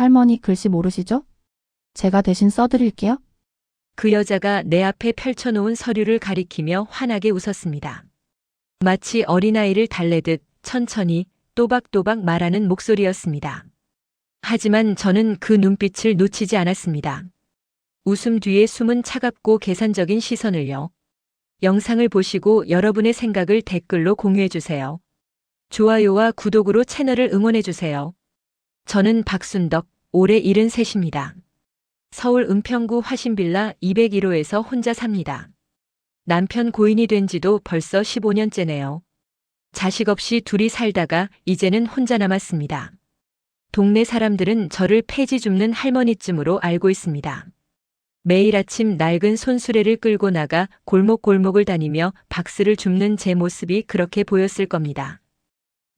할머니 글씨 모르시죠? 제가 대신 써드릴게요. 그 여자가 내 앞에 펼쳐놓은 서류를 가리키며 환하게 웃었습니다. 마치 어린아이를 달래듯 천천히 또박또박 말하는 목소리였습니다. 하지만 저는 그 눈빛을 놓치지 않았습니다. 웃음 뒤에 숨은 차갑고 계산적인 시선을요. 영상을 보시고 여러분의 생각을 댓글로 공유해주세요. 좋아요와 구독으로 채널을 응원해주세요. 저는 박순덕, 올해 73입니다. 서울 은평구 화신빌라 201호에서 혼자 삽니다. 남편 고인이 된 지도 벌써 15년째네요. 자식 없이 둘이 살다가 이제는 혼자 남았습니다. 동네 사람들은 저를 폐지 줍는 할머니쯤으로 알고 있습니다. 매일 아침 낡은 손수레를 끌고 나가 골목골목을 다니며 박스를 줍는 제 모습이 그렇게 보였을 겁니다.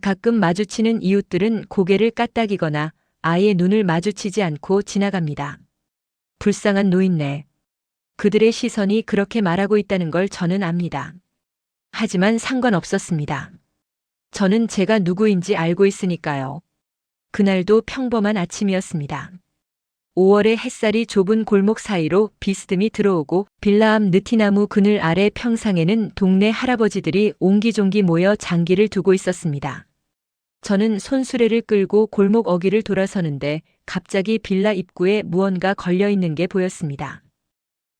가끔 마주치는 이웃들은 고개를 까딱이거나 아예 눈을 마주치지 않고 지나갑니다. 불쌍한 노인네. 그들의 시선이 그렇게 말하고 있다는 걸 저는 압니다. 하지만 상관없었습니다. 저는 제가 누구인지 알고 있으니까요. 그날도 평범한 아침이었습니다. 5월의 햇살이 좁은 골목 사이로 비스듬히 들어오고 빌라 앞 느티나무 그늘 아래 평상에는 동네 할아버지들이 옹기종기 모여 장기를 두고 있었습니다. 저는 손수레를 끌고 골목 어귀를 돌아서는데 갑자기 빌라 입구에 무언가 걸려있는 게 보였습니다.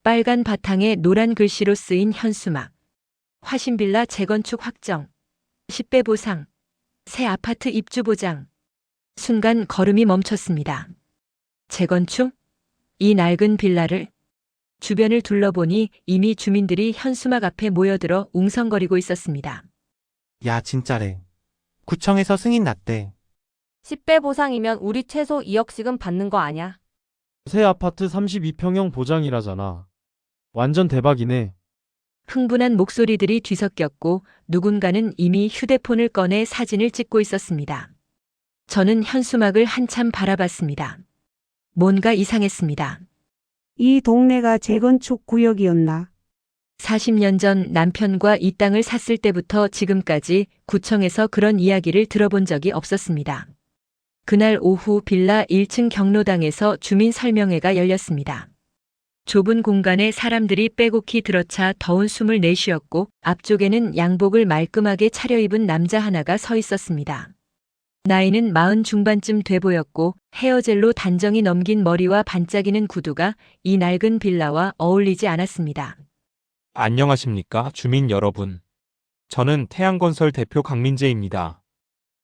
빨간 바탕에 노란 글씨로 쓰인 현수막. 화신빌라 재건축 확정. 10배 보상. 새 아파트 입주 보장. 순간 걸음이 멈췄습니다. 재건축? 이 낡은 빌라를? 주변을 둘러보니 이미 주민들이 현수막 앞에 모여들어 웅성거리고 있었습니다. 야, 진짜래. 구청에서 승인 났대. 10배 보상이면 우리 최소 2억씩은 받는 거 아냐? 새 아파트 32평형 보장이라잖아. 완전 대박이네. 흥분한 목소리들이 뒤섞였고 누군가는 이미 휴대폰을 꺼내 사진을 찍고 있었습니다. 저는 현수막을 한참 바라봤습니다. 뭔가 이상했습니다. 이 동네가 재건축 구역이었나? 40년 전 남편과 이 땅을 샀을 때부터 지금까지 구청에서 그런 이야기를 들어본 적이 없었습니다. 그날 오후 빌라 1층 경로당에서 주민 설명회가 열렸습니다. 좁은 공간에 사람들이 빼곡히 들어차 더운 숨을 내쉬었고 앞쪽에는 양복을 말끔하게 차려입은 남자 하나가 서 있었습니다. 나이는 40 중반쯤 돼 보였고 헤어젤로 단정히 넘긴 머리와 반짝이는 구두가 이 낡은 빌라와 어울리지 않았습니다. 안녕하십니까, 주민 여러분. 저는 태양건설 대표 강민재입니다.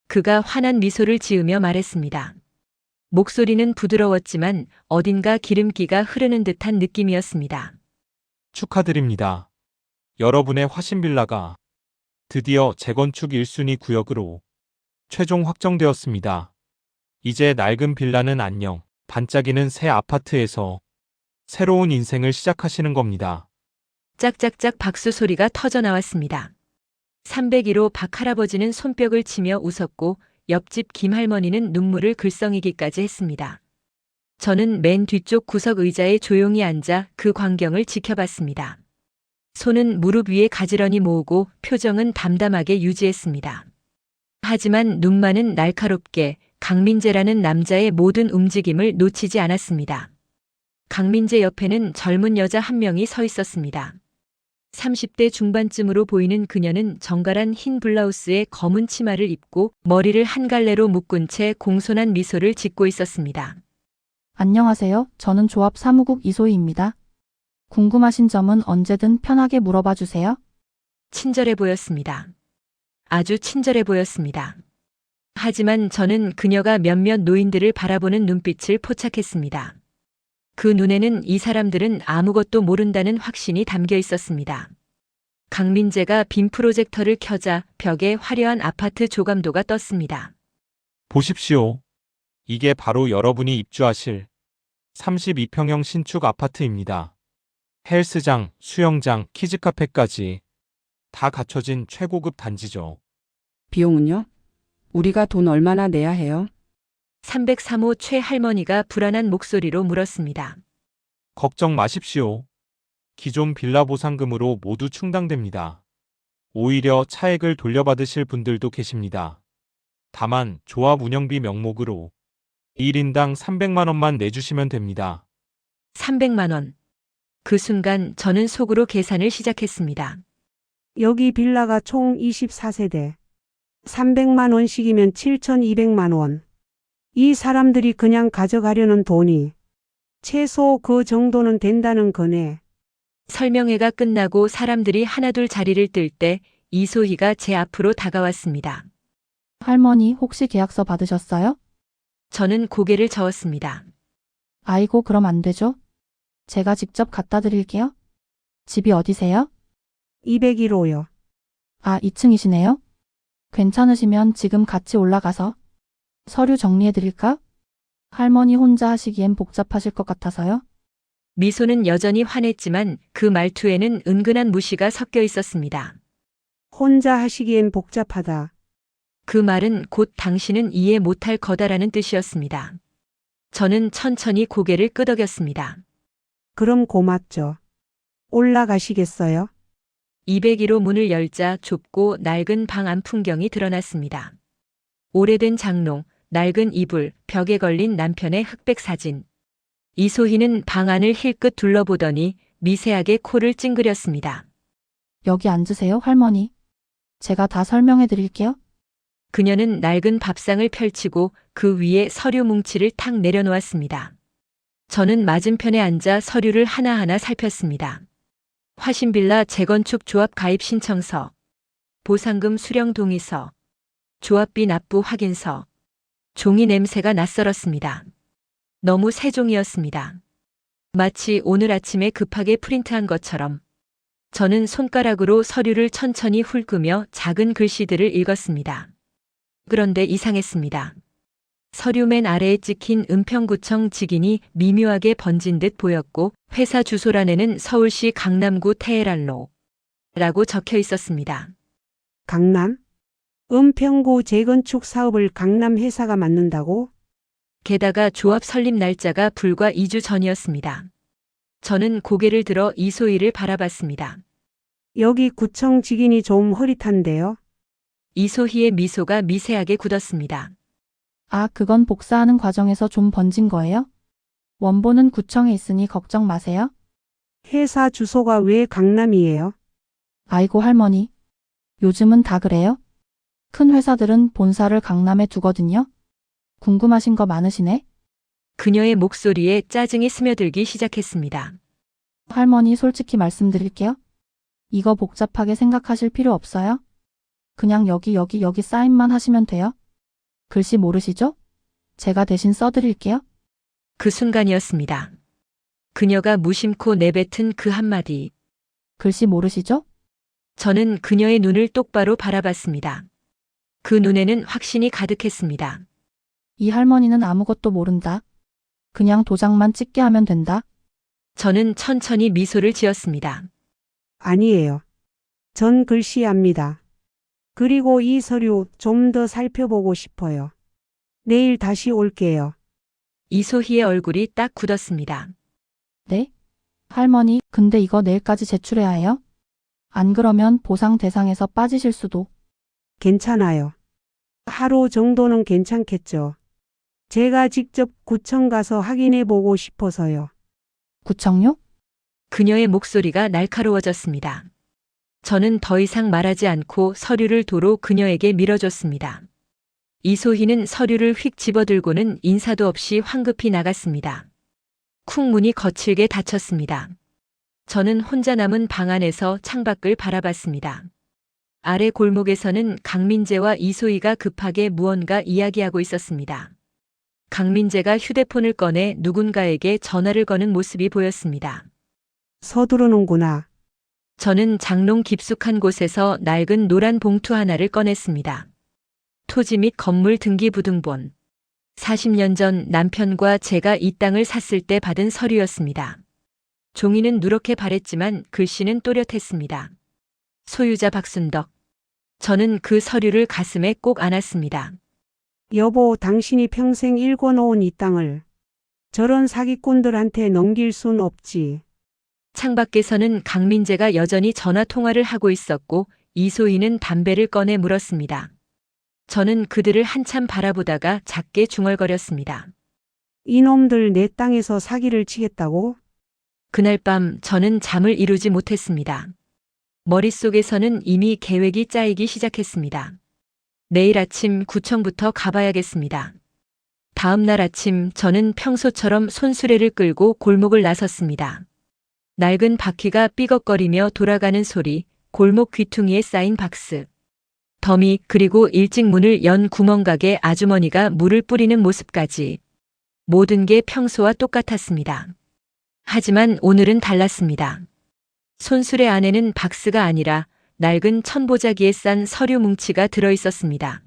그가 환한 미소를 지으며 말했습니다. 목소리는 부드러웠지만 어딘가 기름기가 흐르는 듯한 느낌이었습니다. 축하드립니다. 여러분의 화신빌라가 드디어 재건축 1순위 구역으로 최종 확정되었습니다. 이제 낡은 빌라는 안녕, 반짝이는 새 아파트에서 새로운 인생을 시작하시는 겁니다. 짝짝짝 박수 소리가 터져 나왔습니다. 301호 박 할아버지는 손뼉을 치며 웃었고 옆집 김 할머니는 눈물을 글썽이기까지 했습니다. 저는 맨 뒤쪽 구석 의자에 조용히 앉아 그 광경을 지켜봤습니다. 손은 무릎 위에 가지런히 모으고 표정은 담담하게 유지했습니다. 하지만 눈만은 날카롭게 강민재라는 남자의 모든 움직임을 놓치지 않았습니다. 강민재 옆에는 젊은 여자 한 명이 서 있었습니다. 30대 중반쯤으로 보이는 그녀는 정갈한 흰 블라우스에 검은 치마를 입고 머리를 한 갈래로 묶은 채 공손한 미소를 짓고 있었습니다. 안녕하세요. 저는 조합 사무국 이소희입니다. 궁금하신 점은 언제든 편하게 물어봐 주세요. 친절해 보였습니다. 아주 친절해 보였습니다. 하지만 저는 그녀가 몇몇 노인들을 바라보는 눈빛을 포착했습니다. 그 눈에는 이 사람들은 아무것도 모른다는 확신이 담겨 있었습니다. 강민재가 빔 프로젝터를 켜자 벽에 화려한 아파트 조감도가 떴습니다. 보십시오. 이게 바로 여러분이 입주하실 32평형 신축 아파트입니다. 헬스장, 수영장, 키즈카페까지 다 갖춰진 최고급 단지죠. 비용은요? 우리가 돈 얼마나 내야 해요? 303호 최 할머니가 불안한 목소리로 물었습니다. 걱정 마십시오. 기존 빌라 보상금으로 모두 충당됩니다. 오히려 차액을 돌려받으실 분들도 계십니다. 다만 조합 운영비 명목으로 1인당 300만 원만 내주시면 됩니다. 300만 원. 그 순간 저는 속으로 계산을 시작했습니다. 여기 빌라가 총 24세대. 300만 원씩이면 7,200만 원. 이 사람들이 그냥 가져가려는 돈이 최소 그 정도는 된다는 거네. 설명회가 끝나고 사람들이 하나둘 자리를 뜰 때 이소희가 제 앞으로 다가왔습니다. 할머니 혹시 계약서 받으셨어요? 저는 고개를 저었습니다. 아이고 그럼 안 되죠? 제가 직접 갖다 드릴게요. 집이 어디세요? 201호요. 아, 2층이시네요? 괜찮으시면 지금 같이 올라가서 서류 정리해 드릴까? 할머니 혼자 하시기엔 복잡하실 것 같아서요. 미소는 여전히 환했지만 그 말투에는 은근한 무시가 섞여 있었습니다. 혼자 하시기엔 복잡하다. 그 말은 곧 당신은 이해 못할 거다라는 뜻이었습니다. 저는 천천히 고개를 끄덕였습니다. 그럼 고맙죠. 올라가시겠어요? 201호 문을 열자 좁고 낡은 방 안 풍경이 드러났습니다. 오래된 장롱, 낡은 이불, 벽에 걸린 남편의 흑백 사진. 이소희는 방 안을 힐끗 둘러보더니 미세하게 코를 찡그렸습니다. 여기 앉으세요, 할머니. 제가 다 설명해 드릴게요. 그녀는 낡은 밥상을 펼치고 그 위에 서류 뭉치를 탁 내려놓았습니다. 저는 맞은편에 앉아 서류를 하나하나 살폈습니다. 화신빌라 재건축 조합 가입 신청서, 보상금 수령 동의서, 조합비 납부 확인서. 종이 냄새가 낯설었습니다. 너무 새 종이었습니다. 마치 오늘 아침에 급하게 프린트한 것처럼. 저는 손가락으로 서류를 천천히 훑으며 작은 글씨들을 읽었습니다. 그런데 이상했습니다. 서류 맨 아래에 찍힌 은평구청 직인이 미묘하게 번진 듯 보였고 회사 주소란에는 서울시 강남구 테헤랄로 라고 적혀 있었습니다. 강남? 은평구 재건축 사업을 강남 회사가 맡는다고? 게다가 조합 설립 날짜가 불과 2주 전이었습니다. 저는 고개를 들어 이소희를 바라봤습니다. 여기 구청 직인이 좀 흐릿한데요. 이소희의 미소가 미세하게 굳었습니다. 아, 그건 복사하는 과정에서 좀 번진 거예요? 원본은 구청에 있으니 걱정 마세요. 회사 주소가 왜 강남이에요? 아이고 할머니. 요즘은 다 그래요? 큰 회사들은 본사를 강남에 두거든요. 궁금하신 거 많으시네? 그녀의 목소리에 짜증이 스며들기 시작했습니다. 할머니 솔직히 말씀드릴게요. 이거 복잡하게 생각하실 필요 없어요. 그냥 여기 사인만 하시면 돼요. 글씨 모르시죠? 제가 대신 써드릴게요. 그 순간이었습니다. 그녀가 무심코 내뱉은 그 한마디. 글씨 모르시죠? 저는 그녀의 눈을 똑바로 바라봤습니다. 그 눈에는 확신이 가득했습니다. 이 할머니는 아무것도 모른다. 그냥 도장만 찍게 하면 된다. 저는 천천히 미소를 지었습니다. 아니에요. 전 글씨 압니다. 그리고 이 서류 좀 더 살펴보고 싶어요. 내일 다시 올게요. 이소희의 얼굴이 딱 굳었습니다. 네? 할머니, 근데 이거 내일까지 제출해야 해요? 안 그러면 보상 대상에서 빠지실 수도. 괜찮아요. 하루 정도는 괜찮겠죠. 제가 직접 구청 가서 확인해 보고 싶어서요. 구청요? 그녀의 목소리가 날카로워졌습니다. 저는 더 이상 말하지 않고 서류를 도로 그녀에게 밀어줬습니다. 이소희는 서류를 휙 집어들고는 인사도 없이 황급히 나갔습니다. 쿵 문이 거칠게 닫혔습니다. 저는 혼자 남은 방 안에서 창밖을 바라봤습니다. 아래 골목에서는 강민재와 이소희가 급하게 무언가 이야기하고 있었습니다. 강민재가 휴대폰을 꺼내 누군가에게 전화를 거는 모습이 보였습니다. 서두르는구나. 저는 장롱 깊숙한 곳에서 낡은 노란 봉투 하나를 꺼냈습니다. 토지 및 건물 등기부등본. 40년 전 남편과 제가 이 땅을 샀을 때 받은 서류였습니다. 종이는 누렇게 바랬지만 글씨는 또렷했습니다. 소유자 박순덕. 저는 그 서류를 가슴에 꼭 안았습니다. 여보, 당신이 평생 일궈놓은 이 땅을 저런 사기꾼들한테 넘길 순 없지. 창밖에서는 강민재가 여전히 전화 통화를 하고 있었고 이소희는 담배를 꺼내 물었습니다. 저는 그들을 한참 바라보다가 작게 중얼거렸습니다. 이놈들 내 땅에서 사기를 치겠다고? 그날 밤 저는 잠을 이루지 못했습니다. 머릿속에서는 이미 계획이 짜이기 시작했습니다. 내일 아침 구청부터 가봐야겠습니다. 다음 날 아침 저는 평소처럼 손수레를 끌고 골목을 나섰습니다. 낡은 바퀴가 삐걱거리며 돌아가는 소리, 골목 귀퉁이에 쌓인 박스, 더미 그리고 일찍 문을 연 구멍가게 아주머니가 물을 뿌리는 모습까지 모든 게 평소와 똑같았습니다. 하지만 오늘은 달랐습니다. 손수레 안에는 박스가 아니라 낡은 천보자기에 싼 서류 뭉치가 들어 있었습니다.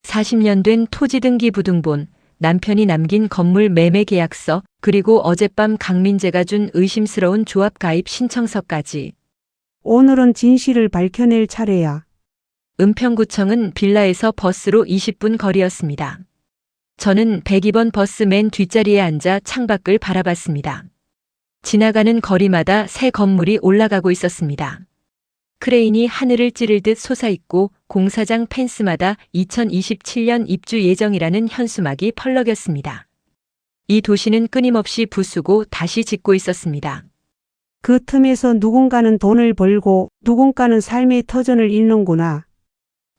40년 된 토지 등기 부등본, 남편이 남긴 건물 매매 계약서, 그리고 어젯밤 강민재가 준 의심스러운 조합 가입 신청서까지. 오늘은 진실을 밝혀낼 차례야. 은평구청은 빌라에서 버스로 20분 거리였습니다. 저는 102번 버스 맨 뒷자리에 앉아 창밖을 바라봤습니다. 지나가는 거리마다 새 건물이 올라가고 있었습니다. 크레인이 하늘을 찌를 듯 솟아있고 공사장 펜스마다 2027년 입주 예정이라는 현수막이 펄럭였습니다. 이 도시는 끊임없이 부수고 다시 짓고 있었습니다. 그 틈에서 누군가는 돈을 벌고 누군가는 삶의 터전을 잇는구나.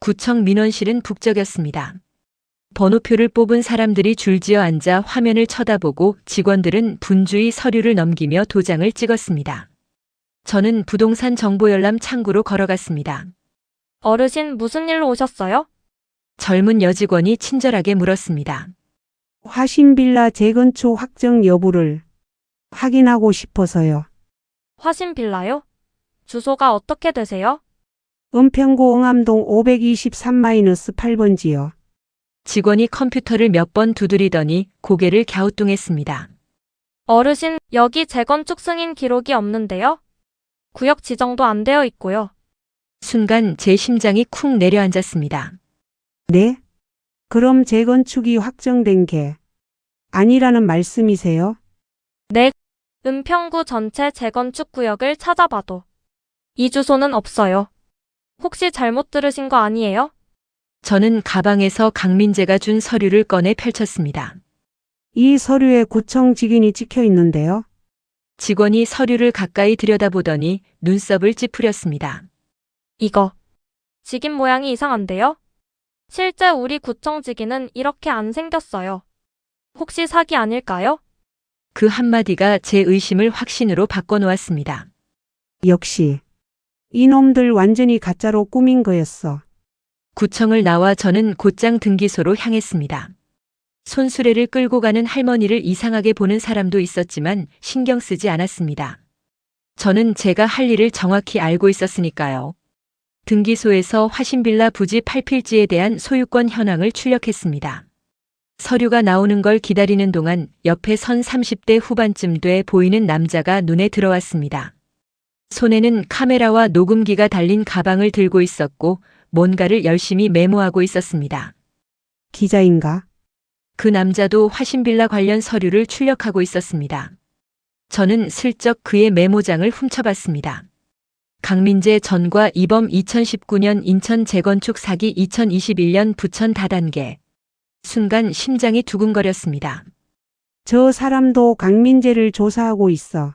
구청 민원실은 북적였습니다. 번호표를 뽑은 사람들이 줄지어 앉아 화면을 쳐다보고 직원들은 분주히 서류를 넘기며 도장을 찍었습니다. 저는 부동산 정보열람 창구로 걸어갔습니다. 어르신 무슨 일로 오셨어요? 젊은 여직원이 친절하게 물었습니다. 화신빌라 재건축 확정 여부를 확인하고 싶어서요. 화신 빌라요? 주소가 어떻게 되세요? 은평구 응암동 523-8번지요. 직원이 컴퓨터를 몇 번 두드리더니 고개를 갸우뚱했습니다. 어르신, 여기 재건축 승인 기록이 없는데요? 구역 지정도 안 되어 있고요. 순간 제 심장이 쿵 내려앉았습니다. 네? 그럼 재건축이 확정된 게 아니라는 말씀이세요? 네, 은평구 전체 재건축 구역을 찾아봐도 이 주소는 없어요. 혹시 잘못 들으신 거 아니에요? 저는 가방에서 강민재가 준 서류를 꺼내 펼쳤습니다. 이 서류에 구청 직인이 찍혀 있는데요. 직원이 서류를 가까이 들여다보더니 눈썹을 찌푸렸습니다. 이거 직인 모양이 이상한데요? 실제 우리 구청 직인은 이렇게 안 생겼어요. 혹시 사기 아닐까요? 그 한마디가 제 의심을 확신으로 바꿔놓았습니다. 역시 이놈들 완전히 가짜로 꾸민 거였어. 구청을 나와 저는 곧장 등기소로 향했습니다. 손수레를 끌고 가는 할머니를 이상하게 보는 사람도 있었지만 신경 쓰지 않았습니다. 저는 제가 할 일을 정확히 알고 있었으니까요. 등기소에서 화신빌라 부지 8필지에 대한 소유권 현황을 출력했습니다. 서류가 나오는 걸 기다리는 동안 옆에 선 30대 후반쯤 돼 보이는 남자가 눈에 들어왔습니다. 손에는 카메라와 녹음기가 달린 가방을 들고 있었고 뭔가를 열심히 메모하고 있었습니다. 기자인가? 그 남자도 화신빌라 관련 서류를 출력하고 있었습니다. 저는 슬쩍 그의 메모장을 훔쳐봤습니다. 강민재 전과 이범 2019년 인천 재건축 사기 2021년 부천 다단계. 순간 심장이 두근거렸습니다. 저 사람도 강민재를 조사하고 있어.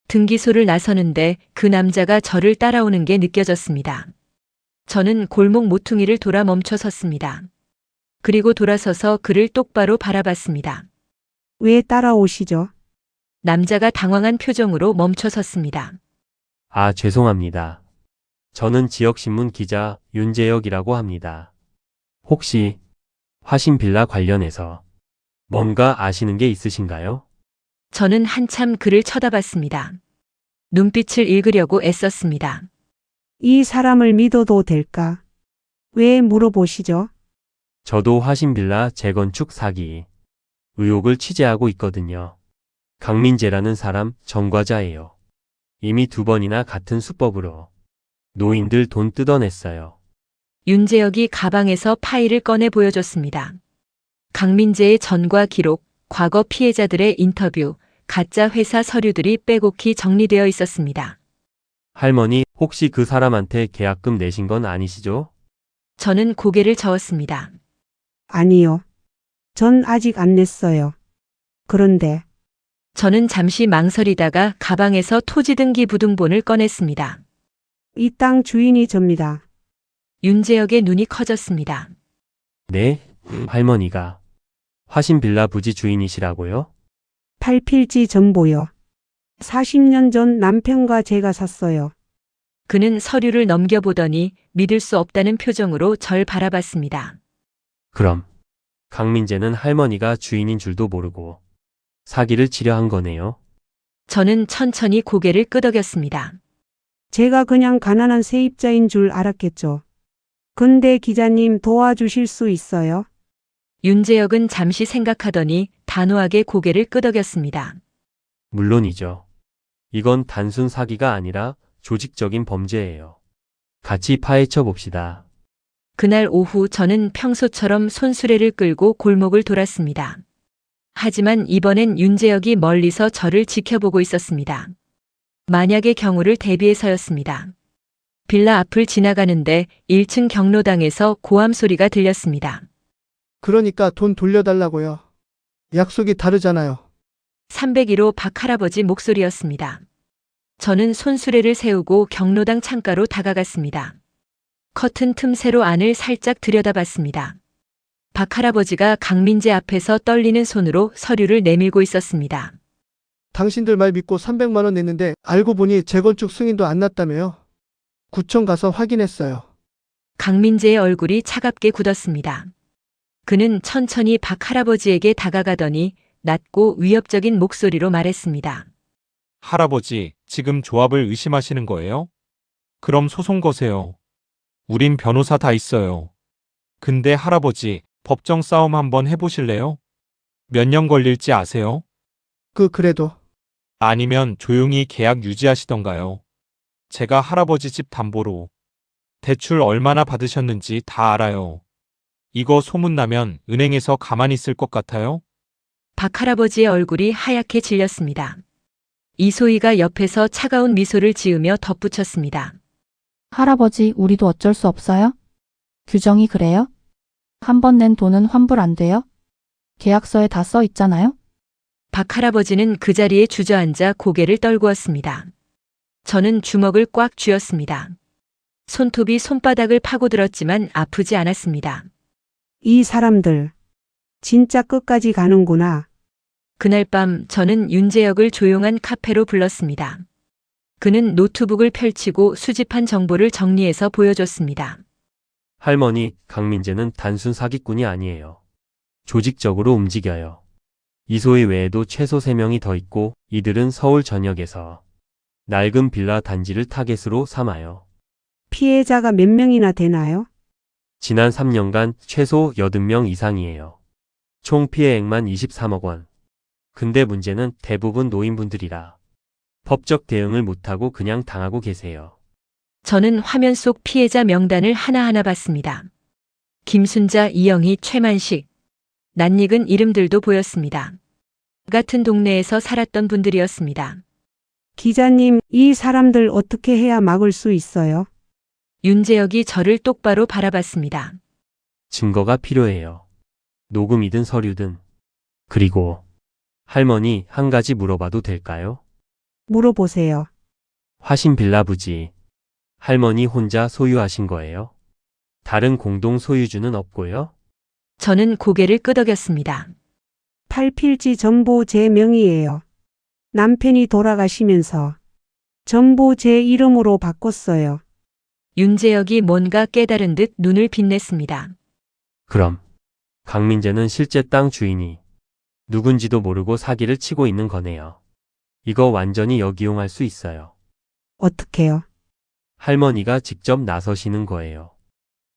등기소를 나서는데 그 남자가 저를 따라오는 게 느껴졌습니다. 저는 골목 모퉁이를 돌아 멈춰 섰습니다. 그리고 돌아서서 그를 똑바로 바라봤습니다. 왜 따라오시죠? 남자가 당황한 표정으로 멈춰 섰습니다. 아, 죄송합니다. 저는 지역신문 기자 윤재혁이라고 합니다. 혹시 화신빌라 관련해서 뭔가 아시는 게 있으신가요? 저는 한참 그를 쳐다봤습니다. 눈빛을 읽으려고 애썼습니다. 이 사람을 믿어도 될까? 왜 물어보시죠? 저도 화신빌라 재건축 사기 의혹을 취재하고 있거든요. 강민재라는 사람 전과자예요. 이미 2번이나 같은 수법으로 노인들 돈 뜯어냈어요. 윤재혁이 가방에서 파일을 꺼내 보여줬습니다. 강민재의 전과 기록, 과거 피해자들의 인터뷰, 가짜 회사 서류들이 빼곡히 정리되어 있었습니다. 할머니, 혹시 그 사람한테 계약금 내신 건 아니시죠? 저는 고개를 저었습니다. 아니요. 전 아직 안 냈어요. 그런데 저는 잠시 망설이다가 가방에서 토지등기 부등본을 꺼냈습니다. 이 땅 주인이 접니다. 윤재혁의 눈이 커졌습니다. 네, 할머니가 화신빌라 부지 주인이시라고요? 팔필지 전보요. 40년 전 남편과 제가 샀어요. 그는 서류를 넘겨보더니 믿을 수 없다는 표정으로 절 바라봤습니다. 그럼 강민재는 할머니가 주인인 줄도 모르고 사기를 치려 한 거네요. 저는 천천히 고개를 끄덕였습니다. 제가 그냥 가난한 세입자인 줄 알았겠죠. 근데 기자님 도와주실 수 있어요? 윤재혁은 잠시 생각하더니 단호하게 고개를 끄덕였습니다. 물론이죠. 이건 단순 사기가 아니라 조직적인 범죄예요. 같이 파헤쳐 봅시다. 그날 오후 저는 평소처럼 손수레를 끌고 골목을 돌았습니다. 하지만 이번엔 윤재혁이 멀리서 저를 지켜보고 있었습니다. 만약의 경우를 대비해서였습니다. 빌라 앞을 지나가는데 1층 경로당에서 고함 소리가 들렸습니다. 그러니까 돈 돌려달라고요. 약속이 다르잖아요. 301호 박 할아버지 목소리였습니다. 저는 손수레를 세우고 경로당 창가로 다가갔습니다. 커튼 틈새로 안을 살짝 들여다봤습니다. 박 할아버지가 강민재 앞에서 떨리는 손으로 서류를 내밀고 있었습니다. 당신들 말 믿고 300만 원 냈는데 알고 보니 재건축 승인도 안 났다며요. 구청 가서 확인했어요. 강민재의 얼굴이 차갑게 굳었습니다. 그는 천천히 박 할아버지에게 다가가더니 낮고 위협적인 목소리로 말했습니다. 할아버지, 지금 조합을 의심하시는 거예요? 그럼 소송 거세요. 우린 변호사 다 있어요. 근데 할아버지, 법정 싸움 한번 해보실래요? 몇 년 걸릴지 아세요? 그래도 아니면 조용히 계약 유지하시던가요. 제가 할아버지 집 담보로 대출 얼마나 받으셨는지 다 알아요. 이거 소문나면 은행에서 가만히 있을 것 같아요? 박 할아버지의 얼굴이 하얗게 질렸습니다. 이소희가 옆에서 차가운 미소를 지으며 덧붙였습니다. 할아버지, 우리도 어쩔 수 없어요? 규정이 그래요? 한 번 낸 돈은 환불 안 돼요? 계약서에 다 써 있잖아요? 박 할아버지는 그 자리에 주저앉아 고개를 떨구었습니다. 저는 주먹을 꽉 쥐었습니다. 손톱이 손바닥을 파고들었지만 아프지 않았습니다. 이 사람들 진짜 끝까지 가는구나. 그날 밤 저는 윤재혁을 조용한 카페로 불렀습니다. 그는 노트북을 펼치고 수집한 정보를 정리해서 보여줬습니다. 할머니, 강민재는 단순 사기꾼이 아니에요. 조직적으로 움직여요. 이소희 외에도 최소 3명이 더 있고 이들은 서울 전역에서 낡은 빌라 단지를 타겟으로 삼아요. 피해자가 몇 명이나 되나요? 지난 3년간 최소 80명 이상이에요. 총 피해액만 23억 원. 근데 문제는 대부분 노인분들이라 법적 대응을 못하고 그냥 당하고 계세요. 저는 화면 속 피해자 명단을 하나하나 봤습니다. 김순자, 이영희, 최만식, 낯익은 이름들도 보였습니다. 같은 동네에서 살았던 분들이었습니다. 기자님, 이 사람들 어떻게 해야 막을 수 있어요? 윤재혁이 저를 똑바로 바라봤습니다. 증거가 필요해요. 녹음이든 서류든. 그리고 할머니, 한 가지 물어봐도 될까요? 물어보세요. 화신 빌라 부지. 할머니 혼자 소유하신 거예요? 다른 공동 소유주는 없고요? 저는 고개를 끄덕였습니다. 팔필지 전부 제 명의예요. 남편이 돌아가시면서 전부 제 이름으로 바꿨어요. 윤재혁이 뭔가 깨달은 듯 눈을 빛냈습니다. 그럼 강민재는 실제 땅 주인이 누군지도 모르고 사기를 치고 있는 거네요. 이거 완전히 역이용할 수 있어요. 어떻게요? 할머니가 직접 나서시는 거예요.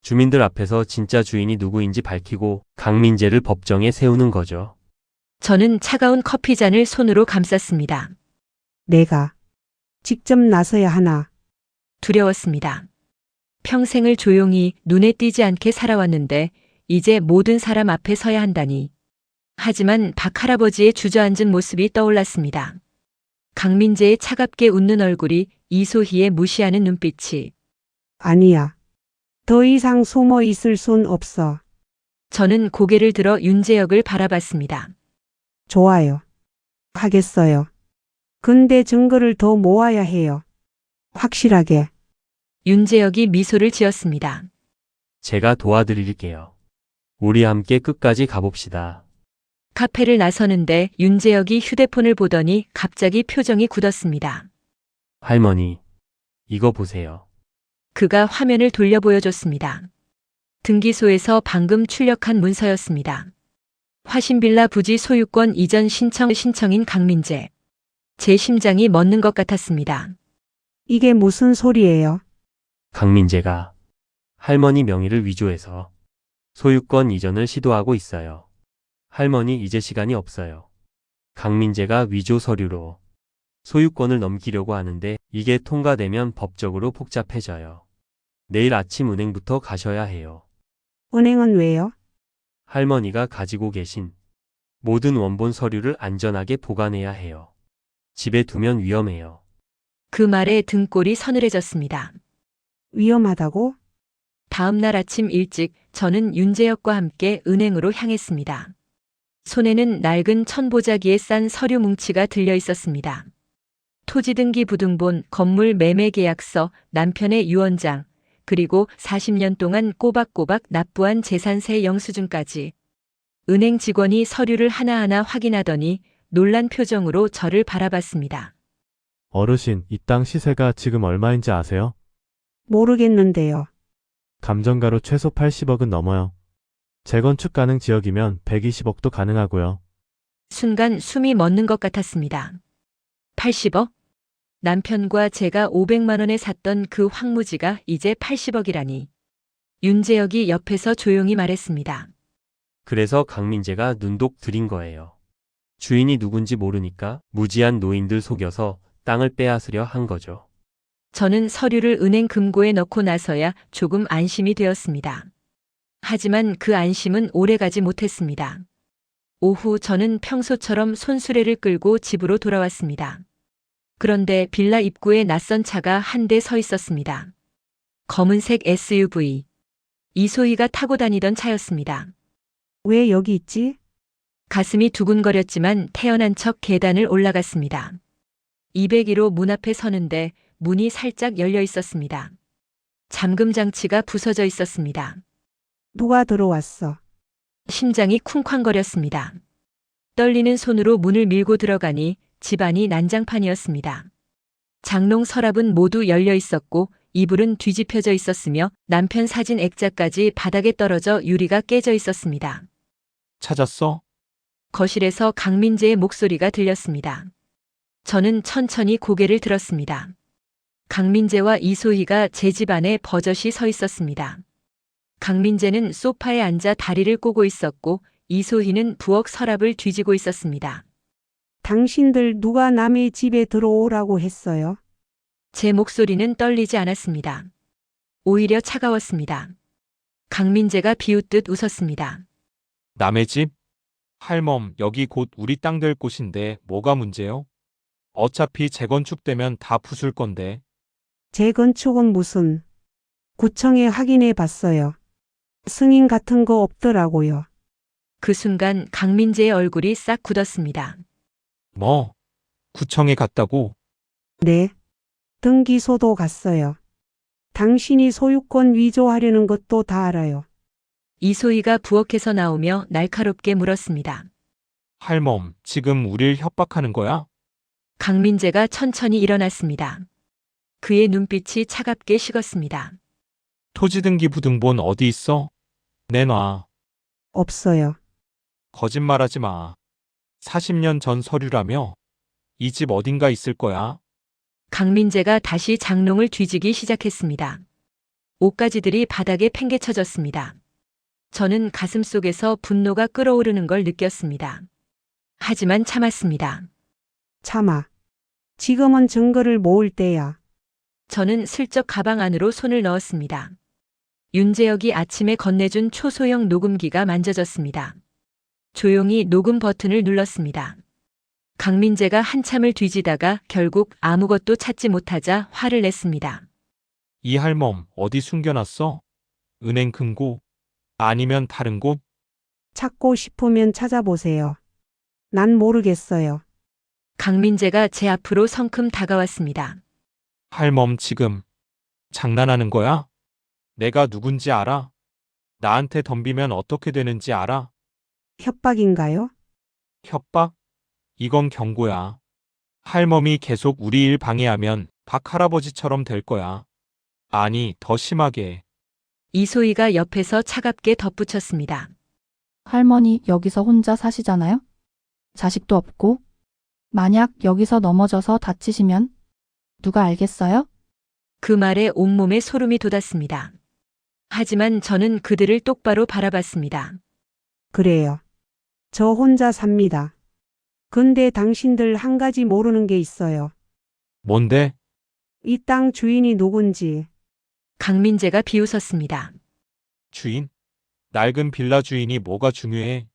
주민들 앞에서 진짜 주인이 누구인지 밝히고 강민재를 법정에 세우는 거죠. 저는 차가운 커피잔을 손으로 감쌌습니다. 내가 직접 나서야 하나? 두려웠습니다. 평생을 조용히 눈에 띄지 않게 살아왔는데 이제 모든 사람 앞에 서야 한다니. 하지만 박 할아버지의 주저앉은 모습이 떠올랐습니다. 강민재의 차갑게 웃는 얼굴이 이소희의 무시하는 눈빛이. 아니야. 더 이상 숨어 있을 순 없어. 저는 고개를 들어 윤재혁을 바라봤습니다. 좋아요. 하겠어요. 근데 증거를 더 모아야 해요. 확실하게. 윤재혁이 미소를 지었습니다. 제가 도와드릴게요. 우리 함께 끝까지 가봅시다. 카페를 나서는데 윤재혁이 휴대폰을 보더니 갑자기 표정이 굳었습니다. 할머니, 이거 보세요. 그가 화면을 돌려 보여줬습니다. 등기소에서 방금 출력한 문서였습니다. 화신빌라 부지 소유권 이전 신청인 강민재. 제 심장이 멎는 것 같았습니다. 이게 무슨 소리예요? 강민재가 할머니 명의를 위조해서 소유권 이전을 시도하고 있어요. 할머니 이제 시간이 없어요. 강민재가 위조 서류로 소유권을 넘기려고 하는데 이게 통과되면 법적으로 복잡해져요. 내일 아침 은행부터 가셔야 해요. 은행은 왜요? 할머니가 가지고 계신 모든 원본 서류를 안전하게 보관해야 해요. 집에 두면 위험해요. 그 말에 등골이 서늘해졌습니다. 위험하다고? 다음 날 아침 일찍 저는 윤재혁과 함께 은행으로 향했습니다. 손에는 낡은 천보자기에 싼 서류 뭉치가 들려 있었습니다. 토지등기 부등본, 건물 매매 계약서, 남편의 유언장, 그리고 40년 동안 꼬박꼬박 납부한 재산세 영수증까지. 은행 직원이 서류를 하나하나 확인하더니 놀란 표정으로 저를 바라봤습니다. 어르신, 이 땅 시세가 지금 얼마인지 아세요? 모르겠는데요. 감정가로 최소 80억은 넘어요. 재건축 가능 지역이면 120억도 가능하고요. 순간 숨이 멎는 것 같았습니다. 80억? 남편과 제가 500만 원에 샀던 그 황무지가 이제 80억이라니. 윤재혁이 옆에서 조용히 말했습니다. 그래서 강민재가 눈독 들인 거예요. 주인이 누군지 모르니까 무지한 노인들 속여서 땅을 빼앗으려 한 거죠. 저는 서류를 은행 금고에 넣고 나서야 조금 안심이 되었습니다. 하지만 그 안심은 오래가지 못했습니다. 오후 저는 평소처럼 손수레를 끌고 집으로 돌아왔습니다. 그런데 빌라 입구에 낯선 차가 한 대 서 있었습니다. 검은색 SUV. 이소희가 타고 다니던 차였습니다. 왜 여기 있지? 가슴이 두근거렸지만 태어난 척 계단을 올라갔습니다. 201호 문 앞에 서는데 문이 살짝 열려 있었습니다. 잠금 장치가 부서져 있었습니다. 누가 들어왔어? 심장이 쿵쾅거렸습니다. 떨리는 손으로 문을 밀고 들어가니 집안이 난장판이었습니다. 장롱 서랍은 모두 열려 있었고 이불은 뒤집혀져 있었으며 남편 사진 액자까지 바닥에 떨어져 유리가 깨져 있었습니다. 찾았어? 거실에서 강민재의 목소리가 들렸습니다. 저는 천천히 고개를 들었습니다. 강민재와 이소희가 제 집 안에 버젓이 서 있었습니다. 강민재는 소파에 앉아 다리를 꼬고 있었고 이소희는 부엌 서랍을 뒤지고 있었습니다. 당신들 누가 남의 집에 들어오라고 했어요? 제 목소리는 떨리지 않았습니다. 오히려 차가웠습니다. 강민재가 비웃듯 웃었습니다. 남의 집? 할멈, 여기 곧 우리 땅 될 곳인데 뭐가 문제요? 어차피 재건축되면 다 부술 건데. 재건축은 무슨? 구청에 확인해 봤어요. 승인 같은 거 없더라고요. 그 순간 강민재의 얼굴이 싹 굳었습니다. 뭐? 구청에 갔다고? 네. 등기소도 갔어요. 당신이 소유권 위조하려는 것도 다 알아요. 이소희가 부엌에서 나오며 날카롭게 물었습니다. 할멈, 지금 우릴 협박하는 거야? 강민재가 천천히 일어났습니다. 그의 눈빛이 차갑게 식었습니다. 토지등기 부등본 어디 있어? 내놔. 없어요. 거짓말하지 마. 40년 전 서류라며? 이 집 어딘가 있을 거야. 강민재가 다시 장롱을 뒤지기 시작했습니다. 옷가지들이 바닥에 팽개쳐졌습니다. 저는 가슴속에서 분노가 끓어오르는 걸 느꼈습니다. 하지만 참았습니다. 참아. 지금은 증거를 모을 때야. 저는 슬쩍 가방 안으로 손을 넣었습니다. 윤재혁이 아침에 건네준 초소형 녹음기가 만져졌습니다. 조용히 녹음 버튼을 눌렀습니다. 강민재가 한참을 뒤지다가 결국 아무것도 찾지 못하자 화를 냈습니다. 이 할멈 어디 숨겨놨어? 은행 금고? 아니면 다른 곳? 찾고 싶으면 찾아보세요. 난 모르겠어요. 강민재가 제 앞으로 성큼 다가왔습니다. 할멈 지금 장난하는 거야? 내가 누군지 알아? 나한테 덤비면 어떻게 되는지 알아? 협박인가요? 협박? 이건 경고야. 할멈이 계속 우리 일 방해하면 박 할아버지처럼 될 거야. 아니, 더 심하게. 이소희가 옆에서 차갑게 덧붙였습니다. 할머니 여기서 혼자 사시잖아요? 자식도 없고. 만약 여기서 넘어져서 다치시면 누가 알겠어요? 그 말에 온몸에 소름이 돋았습니다. 하지만 저는 그들을 똑바로 바라봤습니다. 그래요. 저 혼자 삽니다. 근데 당신들 한 가지 모르는 게 있어요. 뭔데? 이 땅 주인이 누군지. 강민재가 비웃었습니다. 주인? 낡은 빌라 주인이 뭐가 중요해?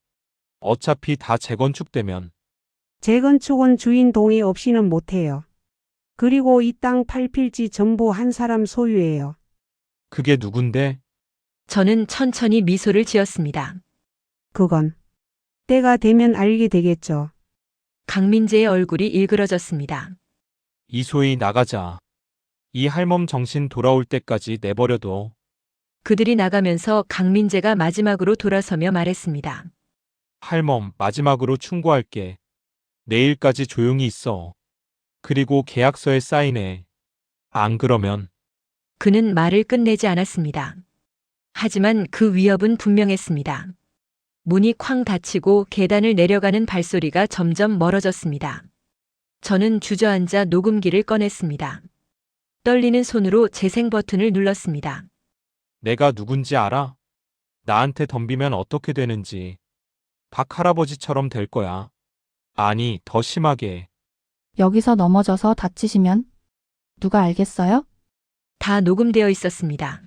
어차피 다 재건축되면. 재건축은 주인 동의 없이는 못해요. 그리고 이 땅 팔필지 전부 한 사람 소유예요. 그게 누군데? 저는 천천히 미소를 지었습니다. 그건 때가 되면 알게 되겠죠. 강민재의 얼굴이 일그러졌습니다. 이소희 나가자. 이 할멈 정신 돌아올 때까지 내버려둬. 그들이 나가면서 강민재가 마지막으로 돌아서며 말했습니다. 할멈, 마지막으로 충고할게. 내일까지 조용히 있어. 그리고 계약서에 사인해. 안 그러면 그는 말을 끝내지 않았습니다. 하지만 그 위협은 분명했습니다. 문이 쾅 닫히고 계단을 내려가는 발소리가 점점 멀어졌습니다. 저는 주저앉아 녹음기를 꺼냈습니다. 떨리는 손으로 재생 버튼을 눌렀습니다. 내가 누군지 알아? 나한테 덤비면 어떻게 되는지. 박 할아버지처럼 될 거야. 아니, 더 심하게. 여기서 넘어져서 다치시면 누가 알겠어요? 다 녹음되어 있었습니다.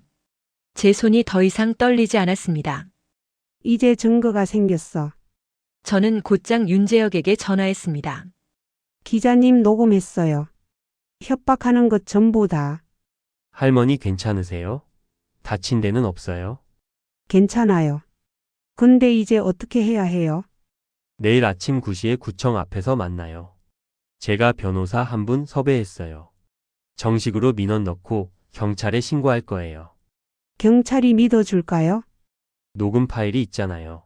제 손이 더 이상 떨리지 않았습니다. 이제 증거가 생겼어. 저는 곧장 윤재혁에게 전화했습니다. 기자님 녹음했어요. 협박하는 것 전부 다. 할머니 괜찮으세요? 다친 데는 없어요? 괜찮아요. 근데 이제 어떻게 해야 해요? 내일 아침 9시에 구청 앞에서 만나요. 제가 변호사 한 분 섭외했어요. 정식으로 민원 넣고 경찰에 신고할 거예요. 경찰이 믿어줄까요? 녹음 파일이 있잖아요.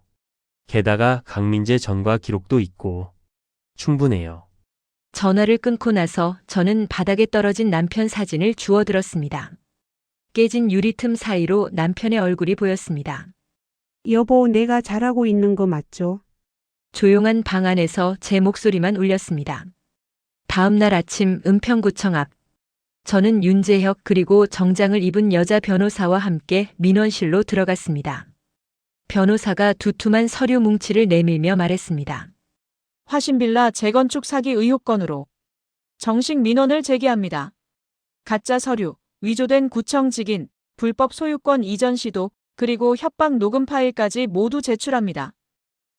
게다가 강민재 전과 기록도 있고 충분해요. 전화를 끊고 나서 저는 바닥에 떨어진 남편 사진을 주워들었습니다. 깨진 유리 틈 사이로 남편의 얼굴이 보였습니다. 여보, 내가 잘하고 있는 거 맞죠? 조용한 방 안에서 제 목소리만 울렸습니다. 다음 날 아침 은평구청 앞. 저는 윤재혁 그리고 정장을 입은 여자 변호사와 함께 민원실로 들어갔습니다. 변호사가 두툼한 서류 뭉치를 내밀며 말했습니다. 화신빌라 재건축 사기 의혹 건으로 정식 민원을 제기합니다. 가짜 서류, 위조된 구청 직인, 불법 소유권 이전 시도, 그리고 협박 녹음 파일까지 모두 제출합니다.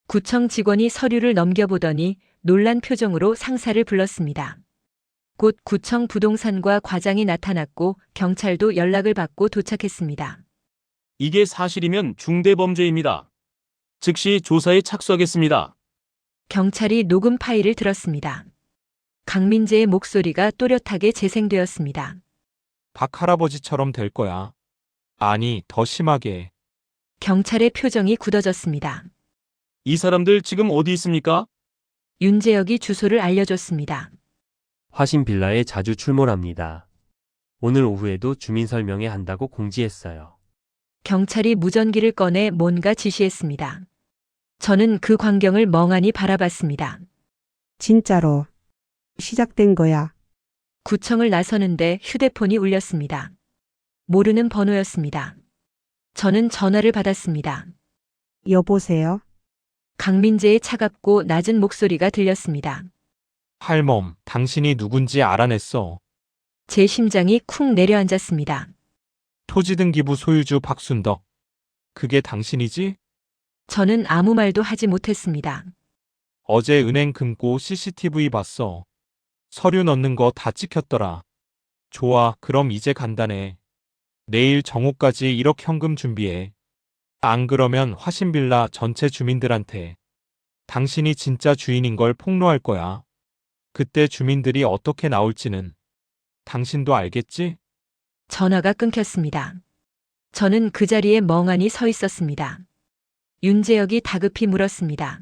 구청 직원이 서류를 넘겨보더니 놀란 표정으로 상사를 불렀습니다. 곧 구청 부동산과 과장이 나타났고 경찰도 연락을 받고 도착했습니다. 이게 사실이면 중대범죄입니다. 즉시 조사에 착수하겠습니다. 경찰이 녹음 파일을 들었습니다. 강민재의 목소리가 또렷하게 재생되었습니다. 박 할아버지처럼 될 거야. 아니, 더 심하게. 경찰의 표정이 굳어졌습니다. 이 사람들 지금 어디 있습니까? 윤재혁이 주소를 알려줬습니다. 화신 빌라에 자주 출몰합니다. 오늘 오후에도 주민 설명회 한다고 공지했어요. 경찰이 무전기를 꺼내 뭔가 지시했습니다. 저는 그 광경을 멍하니 바라봤습니다. 진짜로. 시작된 거야. 구청을 나서는데 휴대폰이 울렸습니다. 모르는 번호였습니다. 저는 전화를 받았습니다. 여보세요? 강민재의 차갑고 낮은 목소리가 들렸습니다. 할멈, 당신이 누군지 알아냈어. 제 심장이 쿵 내려앉았습니다. 토지등기부 소유주 박순덕. 그게 당신이지? 저는 아무 말도 하지 못했습니다. 어제 은행 금고 CCTV 봤어. 서류 넣는 거 다 찍혔더라. 좋아, 그럼 이제 간단해. 내일 정오까지 1억 현금 준비해. 안 그러면 화신빌라 전체 주민들한테 당신이 진짜 주인인 걸 폭로할 거야. 그때 주민들이 어떻게 나올지는 당신도 알겠지? 전화가 끊겼습니다. 저는 그 자리에 멍하니 서 있었습니다. 윤재혁이 다급히 물었습니다.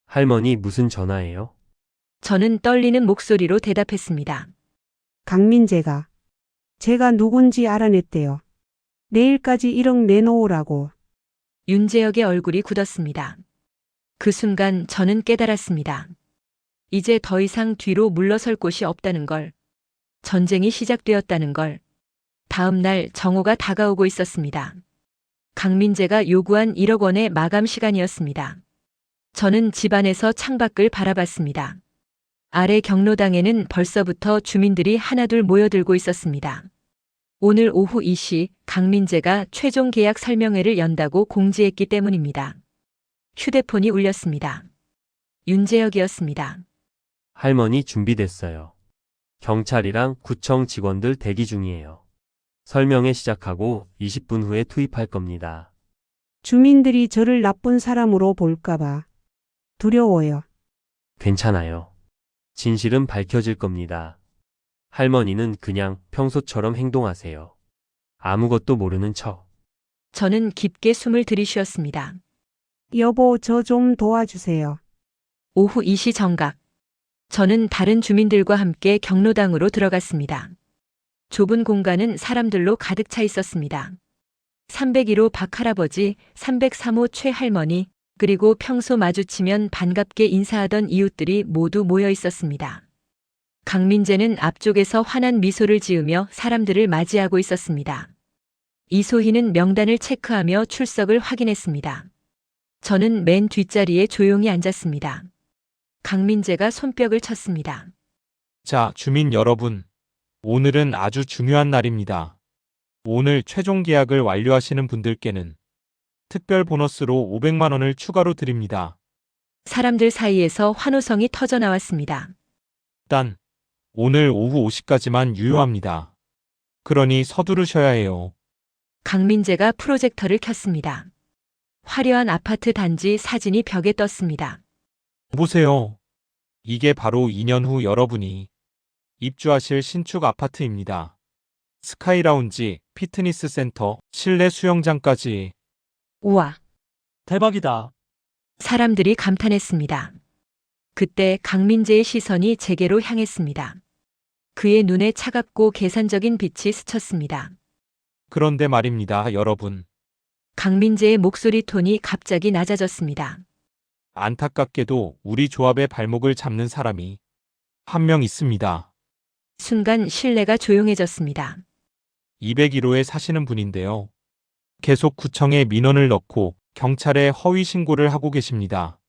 할머니 무슨 전화예요? 저는 떨리는 목소리로 대답했습니다. 강민재가 제가 누군지 알아냈대요. 내일까지 1억 내놓으라고. 윤재혁의 얼굴이 굳었습니다. 그 순간 저는 깨달았습니다. 이제 더 이상 뒤로 물러설 곳이 없다는 걸. 전쟁이 시작되었다는 걸. 다음 날 정오가 다가오고 있었습니다. 강민재가 요구한 1억 원의 마감 시간이었습니다. 저는 집안에서 창밖을 바라봤습니다. 아래 경로당에는 벌써부터 주민들이 하나둘 모여들고 있었습니다. 오늘 오후 2시 강민재가 최종 계약 설명회를 연다고 공지했기 때문입니다. 휴대폰이 울렸습니다. 윤재혁이었습니다. 할머니 준비됐어요. 경찰이랑 구청 직원들 대기 중이에요. 설명회 시작하고 20분 후에 투입할 겁니다. 주민들이 저를 나쁜 사람으로 볼까봐 두려워요. 괜찮아요. 진실은 밝혀질 겁니다. 할머니는 그냥 평소처럼 행동하세요. 아무것도 모르는 척. 저는 깊게 숨을 들이쉬었습니다. 여보, 저 좀 도와주세요. 오후 2시 정각. 저는 다른 주민들과 함께 경로당으로 들어갔습니다. 좁은 공간은 사람들로 가득 차 있었습니다. 301호 박할아버지, 303호 최할머니, 그리고 평소 마주치면 반갑게 인사하던 이웃들이 모두 모여 있었습니다. 강민재는 앞쪽에서 환한 미소를 지으며 사람들을 맞이하고 있었습니다. 이소희는 명단을 체크하며 출석을 확인했습니다. 저는 맨 뒷자리에 조용히 앉았습니다. 강민재가 손뼉을 쳤습니다. 자, 주민 여러분. 오늘은 아주 중요한 날입니다. 오늘 최종 계약을 완료하시는 분들께는 특별 보너스로 500만 원을 추가로 드립니다. 사람들 사이에서 환호성이 터져 나왔습니다. 단, 오늘 오후 5시까지만 유효합니다. 그러니 서두르셔야 해요. 강민재가 프로젝터를 켰습니다. 화려한 아파트 단지 사진이 벽에 떴습니다. 보세요. 이게 바로 2년 후 여러분이 입주하실 신축 아파트입니다. 스카이 라운지, 피트니스 센터, 실내 수영장까지. 우와! 대박이다. 사람들이 감탄했습니다. 그때 강민재의 시선이 제게로 향했습니다. 그의 눈에 차갑고 계산적인 빛이 스쳤습니다. 그런데 말입니다, 여러분. 강민재의 목소리 톤이 갑자기 낮아졌습니다. 안타깝게도 우리 조합의 발목을 잡는 사람이 한 명 있습니다. 순간 실내가 조용해졌습니다. 201호에 사시는 분인데요. 계속 구청에 민원을 넣고 경찰에 허위 신고를 하고 계십니다.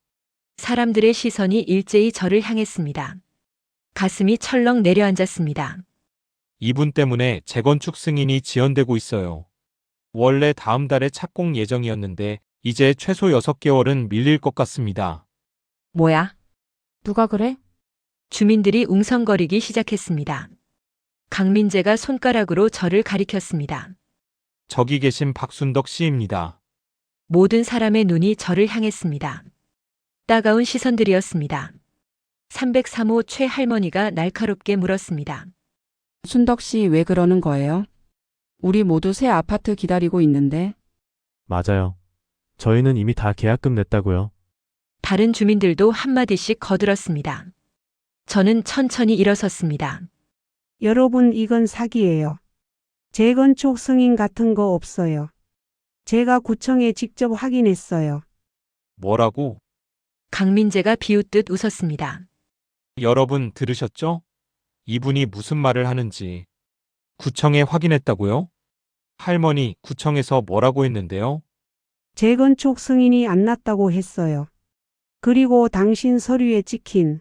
사람들의 시선이 일제히 저를 향했습니다. 가슴이 철렁 내려앉았습니다. 이분 때문에 재건축 승인이 지연되고 있어요. 원래 다음 달에 착공 예정이었는데 이제 최소 6개월은 밀릴 것 같습니다. 뭐야? 누가 그래? 주민들이 웅성거리기 시작했습니다. 강민재가 손가락으로 저를 가리켰습니다. 저기 계신 박순덕 씨입니다. 모든 사람의 눈이 저를 향했습니다. 따가운 시선들이었습니다. 303호 최할머니가 날카롭게 물었습니다. 순덕 씨 왜 그러는 거예요? 우리 모두 새 아파트 기다리고 있는데. 맞아요. 저희는 이미 다 계약금 냈다고요. 다른 주민들도 한마디씩 거들었습니다. 저는 천천히 일어섰습니다. 여러분, 이건 사기예요. 재건축 승인 같은 거 없어요. 제가 구청에 직접 확인했어요. 뭐라고? 강민재가 비웃듯 웃었습니다. 여러분 들으셨죠? 이분이 무슨 말을 하는지. 구청에 확인했다고요? 할머니, 구청에서 뭐라고 했는데요? 재건축 승인이 안 났다고 했어요. 그리고 당신 서류에 찍힌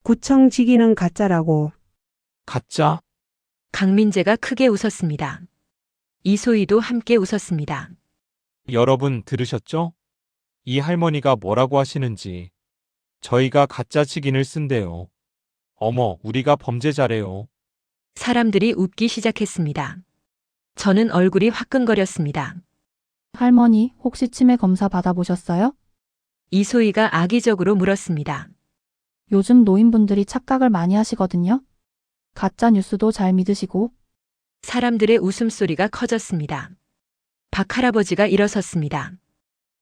구청 직위는 가짜라고. 가짜? 강민재가 크게 웃었습니다. 이소희도 함께 웃었습니다. 여러분 들으셨죠? 이 할머니가 뭐라고 하시는지. 저희가 가짜 직인을 쓴대요. 어머, 우리가 범죄자래요. 사람들이 웃기 시작했습니다. 저는 얼굴이 화끈거렸습니다. 할머니, 혹시 치매 검사 받아보셨어요? 이소희가 악의적으로 물었습니다. 요즘 노인분들이 착각을 많이 하시거든요. 가짜 뉴스도 잘 믿으시고. 사람들의 웃음소리가 커졌습니다. 박 할아버지가 일어섰습니다.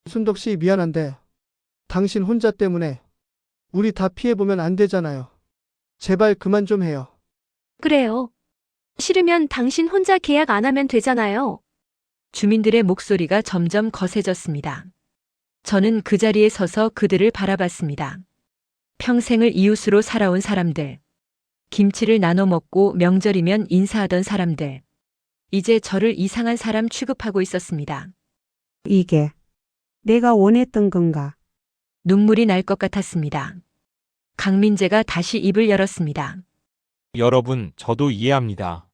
순덕 씨 미안한데 당신 혼자 때문에 우리 다 피해보면 안 되잖아요. 제발 그만 좀 해요. 그래요. 싫으면 당신 혼자 계약 안 하면 되잖아요. 주민들의 목소리가 점점 거세졌습니다. 저는 그 자리에 서서 그들을 바라봤습니다. 평생을 이웃으로 살아온 사람들. 김치를 나눠 먹고 명절이면 인사하던 사람들. 이제 저를 이상한 사람 취급하고 있었습니다. 이게 내가 원했던 건가? 눈물이 날 것 같았습니다. 강민재가 다시 입을 열었습니다. 여러분, 저도 이해합니다.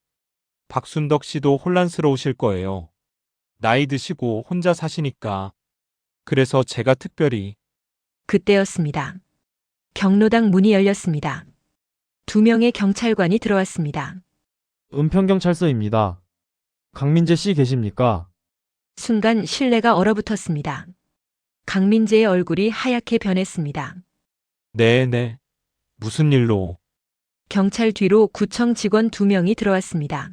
박순덕 씨도 혼란스러우실 거예요. 나이 드시고 혼자 사시니까. 그래서 제가 특별히 그때였습니다. 경로당 문이 열렸습니다. 2명의 경찰관이 들어왔습니다. 은평경찰서입니다. 강민재 씨 계십니까? 순간 신뢰가 얼어붙었습니다. 강민재의 얼굴이 하얗게 변했습니다. 네. 무슨 일로? 경찰 뒤로 구청 직원 2명이 들어왔습니다.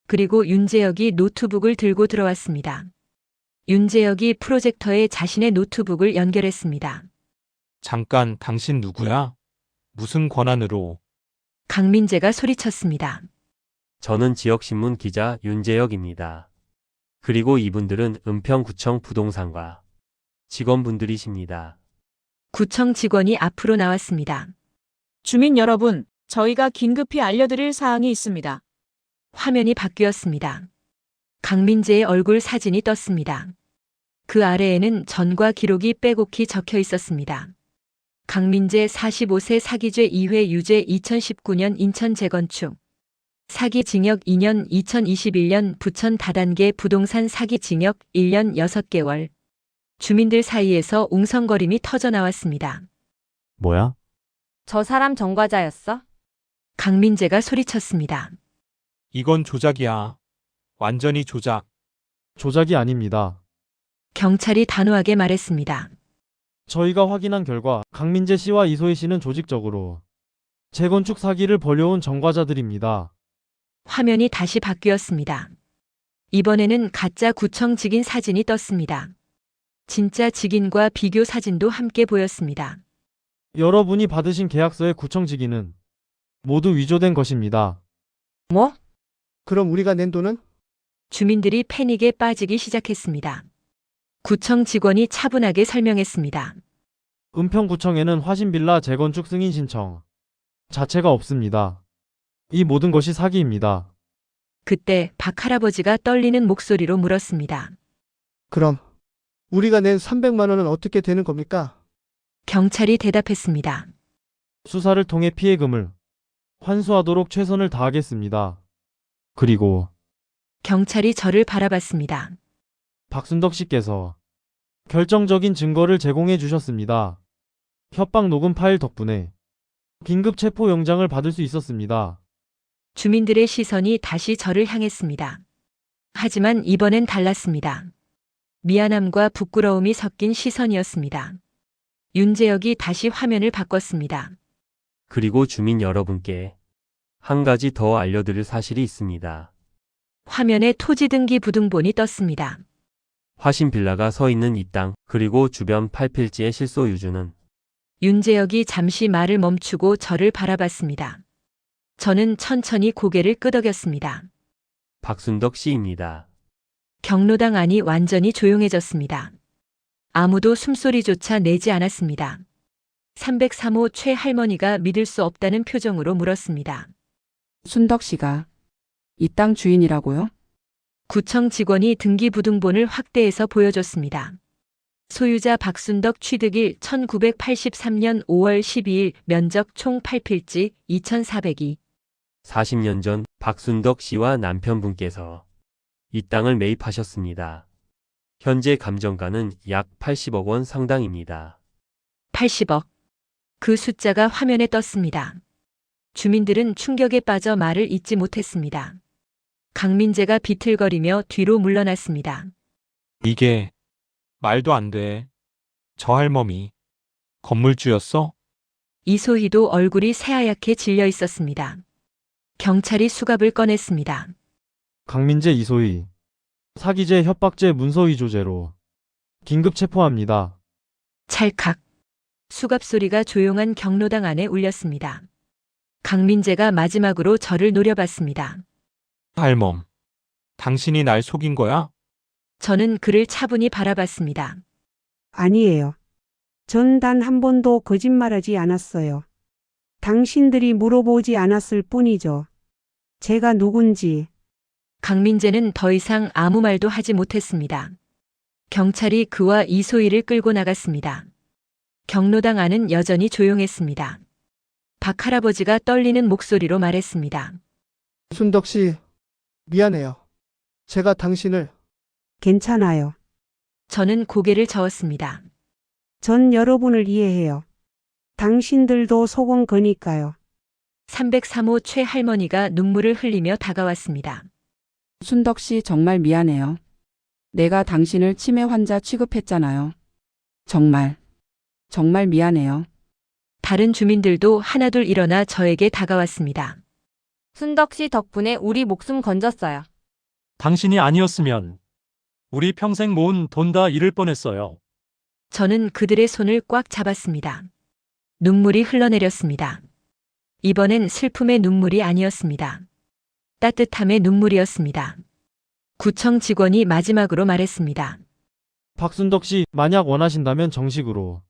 그리고 윤재혁이 노트북을 들고 들어왔습니다. 윤재혁이 프로젝터에 자신의 노트북을 연결했습니다. 잠깐, 당신 누구야? 무슨 권한으로? 강민재가 소리쳤습니다. 저는 지역신문 기자 윤재혁입니다. 그리고 이분들은 은평구청 부동산과 직원분들이십니다. 구청 직원이 앞으로 나왔습니다. 주민 여러분, 저희가 긴급히 알려드릴 사항이 있습니다. 화면이 바뀌었습니다. 강민재의 얼굴 사진이 떴습니다. 그 아래에는 전과 기록이 빼곡히 적혀 있었습니다. 강민재 45세 사기죄 2회 유죄 2019년 인천 재건축. 사기 징역 2년 2021년 부천 다단계 부동산 사기 징역 1년 6개월. 주민들 사이에서 웅성거림이 터져 나왔습니다. 뭐야? 저 사람 전과자였어? 강민재가 소리쳤습니다. 이건 조작이야. 완전히 조작. 조작이 아닙니다. 경찰이 단호하게 말했습니다. 저희가 확인한 결과 강민재 씨와 이소희 씨는 조직적으로 재건축 사기를 벌여온 전과자들입니다. 화면이 다시 바뀌었습니다. 이번에는 가짜 구청 직인 사진이 떴습니다. 진짜 직인과 비교 사진도 함께 보였습니다. 여러분이 받으신 계약서의 구청 직인은 모두 위조된 것입니다. 뭐? 그럼 우리가 낸 돈은? 주민들이 패닉에 빠지기 시작했습니다. 구청 직원이 차분하게 설명했습니다. 은평구청에는 화신빌라 재건축 승인 신청 자체가 없습니다. 이 모든 것이 사기입니다. 그때 박 할아버지가 떨리는 목소리로 물었습니다. 그럼 우리가 낸 300만 원은 어떻게 되는 겁니까? 경찰이 대답했습니다. 수사를 통해 피해금을 환수하도록 최선을 다하겠습니다. 그리고 경찰이 저를 바라봤습니다. 박순덕 씨께서 결정적인 증거를 제공해 주셨습니다. 협박 녹음 파일 덕분에 긴급 체포 영장을 받을 수 있었습니다. 주민들의 시선이 다시 저를 향했습니다. 하지만 이번엔 달랐습니다. 미안함과 부끄러움이 섞인 시선이었습니다. 윤재혁이 다시 화면을 바꿨습니다. 그리고 주민 여러분께 한 가지 더 알려드릴 사실이 있습니다. 화면에 토지 등기 부등본이 떴습니다. 화신빌라가 서 있는 이 땅, 그리고 주변 8필지의 실소 유주는 윤재혁이 잠시 말을 멈추고 저를 바라봤습니다. 저는 천천히 고개를 끄덕였습니다. 박순덕 씨입니다. 경로당 안이 완전히 조용해졌습니다. 아무도 숨소리조차 내지 않았습니다. 303호 최 할머니가 믿을 수 없다는 표정으로 물었습니다. 순덕 씨가 이 땅 주인이라고요? 구청 직원이 등기부등본을 확대해서 보여줬습니다. 소유자 박순덕 취득일 1983년 5월 12일 면적 총 8필지 2402. 40년 전 박순덕 씨와 남편분께서 이 땅을 매입하셨습니다. 현재 감정가는 약 80억 원 상당입니다. 80억. 그 숫자가 화면에 떴습니다. 주민들은 충격에 빠져 말을 잇지 못했습니다. 강민재가 비틀거리며 뒤로 물러났습니다. 이게 말도 안 돼. 저 할멈이 건물주였어? 이소희도 얼굴이 새하얗게 질려 있었습니다. 경찰이 수갑을 꺼냈습니다. 강민재 이소희. 사기죄 협박죄 문서 위조죄로 긴급 체포합니다. 찰칵. 수갑 소리가 조용한 경로당 안에 울렸습니다. 강민재가 마지막으로 저를 노려봤습니다. 할멈. 당신이 날 속인 거야? 저는 그를 차분히 바라봤습니다. 아니에요. 전 단 한 번도 거짓말하지 않았어요. 당신들이 물어보지 않았을 뿐이죠. 제가 누군지. 강민재는 더 이상 아무 말도 하지 못했습니다. 경찰이 그와 이소희를 끌고 나갔습니다. 경로당 안은 여전히 조용했습니다. 박 할아버지가 떨리는 목소리로 말했습니다. 순덕 씨, 미안해요. 제가 당신을 괜찮아요. 저는 고개를 저었습니다. 전 여러분을 이해해요. 당신들도 속은 거니까요. 303호 최 할머니가 눈물을 흘리며 다가왔습니다. 순덕 씨 정말 미안해요. 내가 당신을 치매 환자 취급했잖아요. 정말 미안해요. 다른 주민들도 하나둘 일어나 저에게 다가왔습니다. 순덕 씨 덕분에 우리 목숨 건졌어요. 당신이 아니었으면 우리 평생 모은 돈 다 잃을 뻔했어요. 저는 그들의 손을 꽉 잡았습니다. 눈물이 흘러내렸습니다. 이번엔 슬픔의 눈물이 아니었습니다. 따뜻함의 눈물이었습니다. 구청 직원이 마지막으로 말했습니다. 박순덕 씨, 만약 원하신다면 정식으로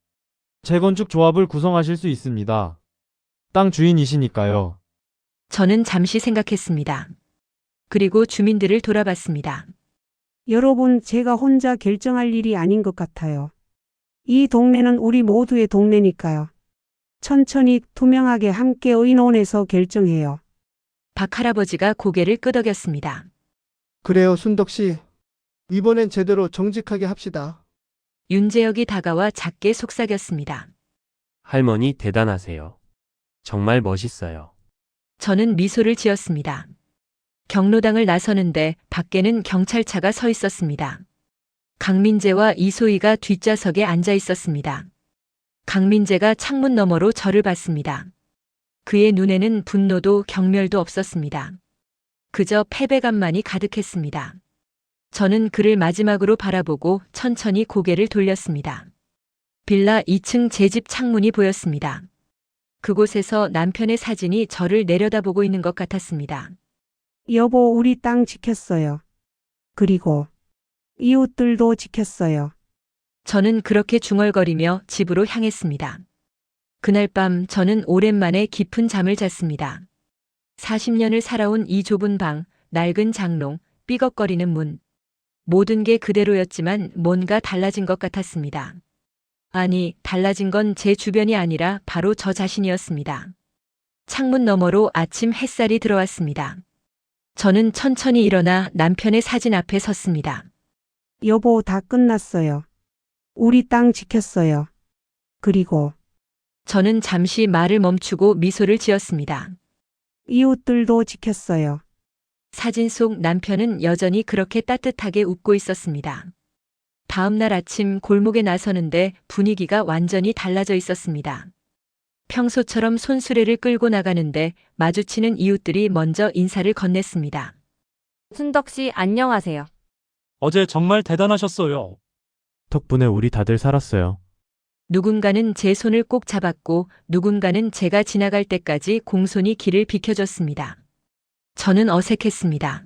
재건축 조합을 구성하실 수 있습니다. 땅 주인이시니까요. 저는 잠시 생각했습니다. 그리고 주민들을 돌아봤습니다. 여러분, 제가 혼자 결정할 일이 아닌 것 같아요. 이 동네는 우리 모두의 동네니까요. 천천히 투명하게 함께 의논해서 결정해요. 박 할아버지가 고개를 끄덕였습니다. 그래요, 순덕 씨. 이번엔 제대로 정직하게 합시다. 윤재혁이 다가와 작게 속삭였습니다. 할머니 대단하세요. 정말 멋있어요. 저는 미소를 지었습니다. 경로당을 나서는데 밖에는 경찰차가 서 있었습니다. 강민재와 이소희가 뒷좌석에 앉아 있었습니다. 강민재가 창문 너머로 저를 봤습니다. 그의 눈에는 분노도 경멸도 없었습니다. 그저 패배감만이 가득했습니다. 저는 그를 마지막으로 바라보고 천천히 고개를 돌렸습니다. 빌라 2층 제 집 창문이 보였습니다. 그곳에서 남편의 사진이 저를 내려다보고 있는 것 같았습니다. 여보, 우리 땅 지켰어요. 그리고 이웃들도 지켰어요. 저는 그렇게 중얼거리며 집으로 향했습니다. 그날 밤 저는 오랜만에 깊은 잠을 잤습니다. 40년을 살아온 이 좁은 방, 낡은 장롱, 삐걱거리는 문. 모든 게 그대로였지만 뭔가 달라진 것 같았습니다. 아니, 달라진 건 제 주변이 아니라 바로 저 자신이었습니다. 창문 너머로 아침 햇살이 들어왔습니다. 저는 천천히 일어나 남편의 사진 앞에 섰습니다. 여보, 다 끝났어요. 우리 땅 지켰어요. 그리고 저는 잠시 말을 멈추고 미소를 지었습니다. 이웃들도 지켰어요. 사진 속 남편은 여전히 그렇게 따뜻하게 웃고 있었습니다. 다음 날 아침 골목에 나서는데 분위기가 완전히 달라져 있었습니다. 평소처럼 손수레를 끌고 나가는데 마주치는 이웃들이 먼저 인사를 건넸습니다. 순덕 씨 안녕하세요. 어제 정말 대단하셨어요. 덕분에 우리 다들 살았어요. 누군가는 제 손을 꼭 잡았고 누군가는 제가 지나갈 때까지 공손히 길을 비켜줬습니다. 저는 어색했습니다.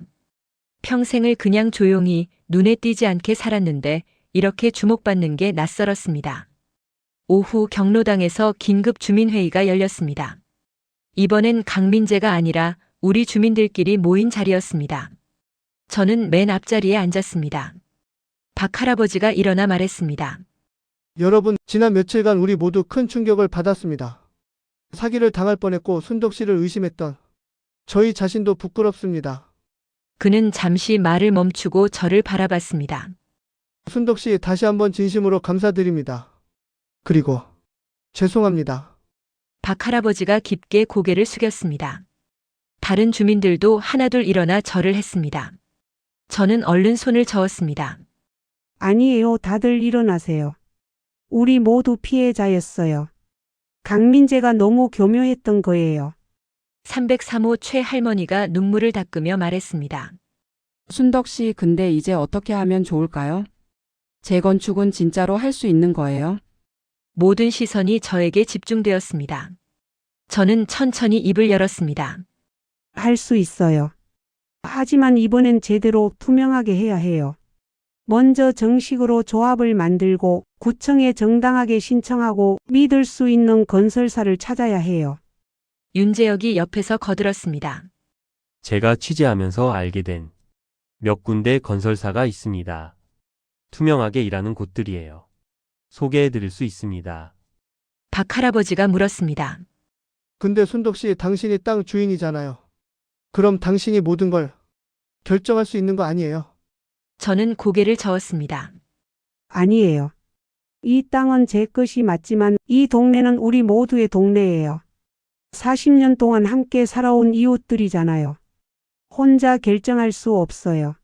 평생을 그냥 조용히 눈에 띄지 않게 살았는데 이렇게 주목받는 게 낯설었습니다. 오후 경로당에서 긴급 주민회의가 열렸습니다. 이번엔 강민재가 아니라 우리 주민들끼리 모인 자리였습니다. 저는 맨 앞자리에 앉았습니다. 박 할아버지가 일어나 말했습니다. 여러분, 지난 며칠간 우리 모두 큰 충격을 받았습니다. 사기를 당할 뻔했고 순덕 씨를 의심했던 저희 자신도 부끄럽습니다. 그는 잠시 말을 멈추고 저를 바라봤습니다. 순덕 씨, 다시 한번 진심으로 감사드립니다. 그리고 죄송합니다. 박 할아버지가 깊게 고개를 숙였습니다. 다른 주민들도 하나둘 일어나 절을 했습니다. 저는 얼른 손을 저었습니다. 아니에요, 다들 일어나세요. 우리 모두 피해자였어요. 강민재가 너무 교묘했던 거예요. 303호 최할머니가 눈물을 닦으며 말했습니다. 순덕 씨, 근데 이제 어떻게 하면 좋을까요? 재건축은 진짜로 할 수 있는 거예요? 모든 시선이 저에게 집중되었습니다. 저는 천천히 입을 열었습니다. 할 수 있어요. 하지만 이번엔 제대로 투명하게 해야 해요. 먼저 정식으로 조합을 만들고 구청에 정당하게 신청하고 믿을 수 있는 건설사를 찾아야 해요. 윤재혁이 옆에서 거들었습니다. 제가 취재하면서 알게 된 몇 군데 건설사가 있습니다. 투명하게 일하는 곳들이에요. 소개해 드릴 수 있습니다. 박 할아버지가 물었습니다. 근데 순덕 씨, 당신이 땅 주인이잖아요. 그럼 당신이 모든 걸 결정할 수 있는 거 아니에요? 저는 고개를 저었습니다. 아니에요. 이 땅은 제 것이 맞지만 이 동네는 우리 모두의 동네예요. 40년 동안 함께 살아온 이웃들이잖아요. 혼자 결정할 수 없어요.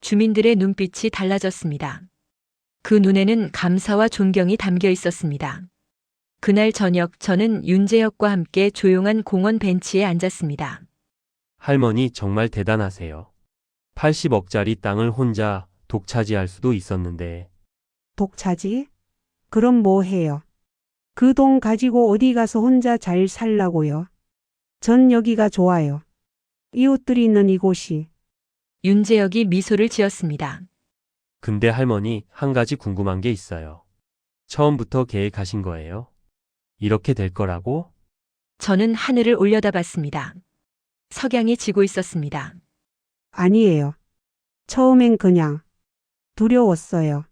주민들의 눈빛이 달라졌습니다. 그 눈에는 감사와 존경이 담겨 있었습니다. 그날 저녁 저는 윤재혁과 함께 조용한 공원 벤치에 앉았습니다. 할머니 정말 대단하세요. 80억짜리 땅을 혼자 독차지할 수도 있었는데 독차지? 그럼 뭐 해요? 그 돈 가지고 어디 가서 혼자 잘 살라고요? 전 여기가 좋아요. 이웃들이 있는 이곳이. 윤재혁이 미소를 지었습니다. 근데 할머니 한 가지 궁금한 게 있어요. 처음부터 계획하신 거예요? 이렇게 될 거라고? 저는 하늘을 올려다봤습니다. 석양이 지고 있었습니다. 아니에요. 처음엔 그냥 두려웠어요.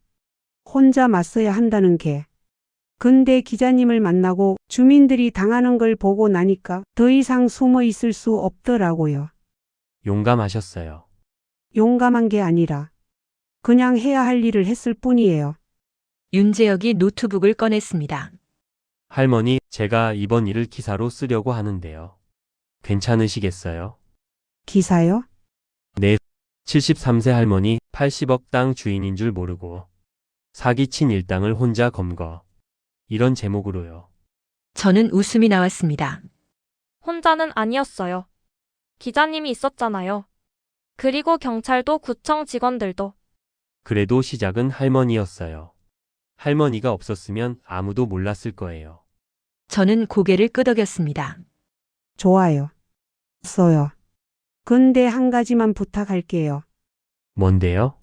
혼자 맞서야 한다는 게. 근데 기자님을 만나고 주민들이 당하는 걸 보고 나니까 더 이상 숨어 있을 수 없더라고요. 용감하셨어요. 용감한 게 아니라 그냥 해야 할 일을 했을 뿐이에요. 윤재혁이 노트북을 꺼냈습니다. 할머니, 제가 이번 일을 기사로 쓰려고 하는데요. 괜찮으시겠어요? 기사요? 네. 73세 할머니 80억 땅 주인인 줄 모르고 사기친 일당을 혼자 검거. 이런 제목으로요. 저는 웃음이 나왔습니다. 혼자는 아니었어요. 기자님이 있었잖아요. 그리고 경찰도 구청 직원들도. 그래도 시작은 할머니였어요. 할머니가 없었으면 아무도 몰랐을 거예요. 저는 고개를 끄덕였습니다. 좋아요. 써요. 근데 한 가지만 부탁할게요. 뭔데요?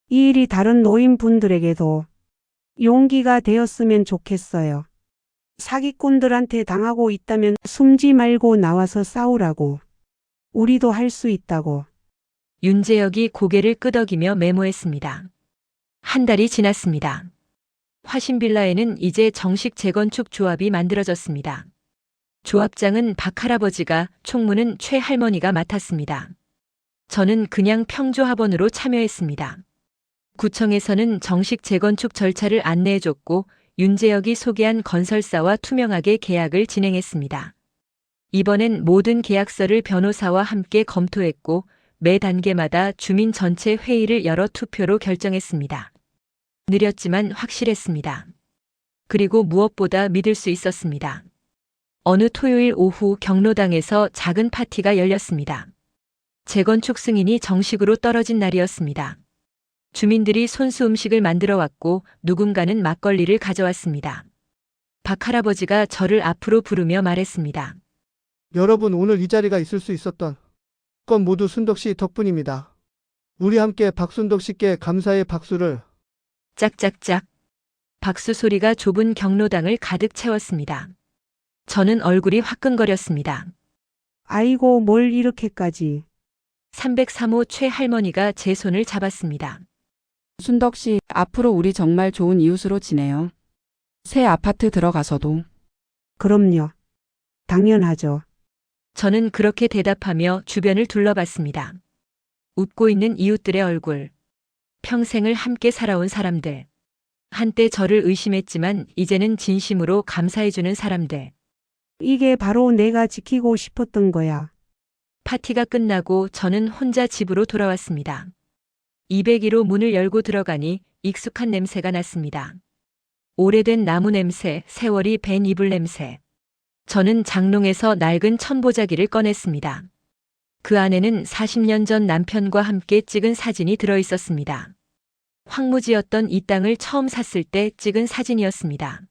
이 일이 다른 노인분들에게도 용기가 되었으면 좋겠어요. 사기꾼들한테 당하고 있다면 숨지 말고 나와서 싸우라고. 우리도 할 수 있다고. 윤재혁이 고개를 끄덕이며 메모했습니다. 한 달이 지났습니다. 화신빌라에는 이제 정식 재건축 조합이 만들어졌습니다. 조합장은 박 할아버지가, 총무는 최 할머니가 맡았습니다. 저는 그냥 평조합원으로 참여했습니다. 구청에서는 정식 재건축 절차를 안내해줬고 윤재혁이 소개한 건설사와 투명하게 계약을 진행했습니다. 이번엔 모든 계약서를 변호사와 함께 검토했고 매 단계마다 주민 전체 회의를 열어 투표로 결정했습니다. 느렸지만 확실했습니다. 그리고 무엇보다 믿을 수 있었습니다. 어느 토요일 오후 경로당에서 작은 파티가 열렸습니다. 재건축 승인이 정식으로 떨어진 날이었습니다. 주민들이 손수 음식을 만들어 왔고 누군가는 막걸리를 가져왔습니다. 박 할아버지가 저를 앞으로 부르며 말했습니다. 여러분, 오늘 이 자리가 있을 수 있었던 건 모두 순덕 씨 덕분입니다. 우리 함께 박순덕 씨께 감사의 박수를. 짝짝짝. 박수 소리가 좁은 경로당을 가득 채웠습니다. 저는 얼굴이 화끈거렸습니다. 아이고, 뭘 이렇게까지. 303호 최 할머니가 제 손을 잡았습니다. 순덕 씨, 앞으로 우리 정말 좋은 이웃으로 지내요. 새 아파트 들어가서도. 그럼요. 당연하죠. 저는 그렇게 대답하며 주변을 둘러봤습니다. 웃고 있는 이웃들의 얼굴. 평생을 함께 살아온 사람들. 한때 저를 의심했지만 이제는 진심으로 감사해주는 사람들. 이게 바로 내가 지키고 싶었던 거야. 파티가 끝나고 저는 혼자 집으로 돌아왔습니다. 201호 문을 열고 들어가니 익숙한 냄새가 났습니다. 오래된 나무 냄새, 세월이 밴 이불 냄새. 저는 장롱에서 낡은 천보자기를 꺼냈습니다. 그 안에는 40년 전 남편과 함께 찍은 사진이 들어 있었습니다. 황무지였던 이 땅을 처음 샀을 때 찍은 사진이었습니다.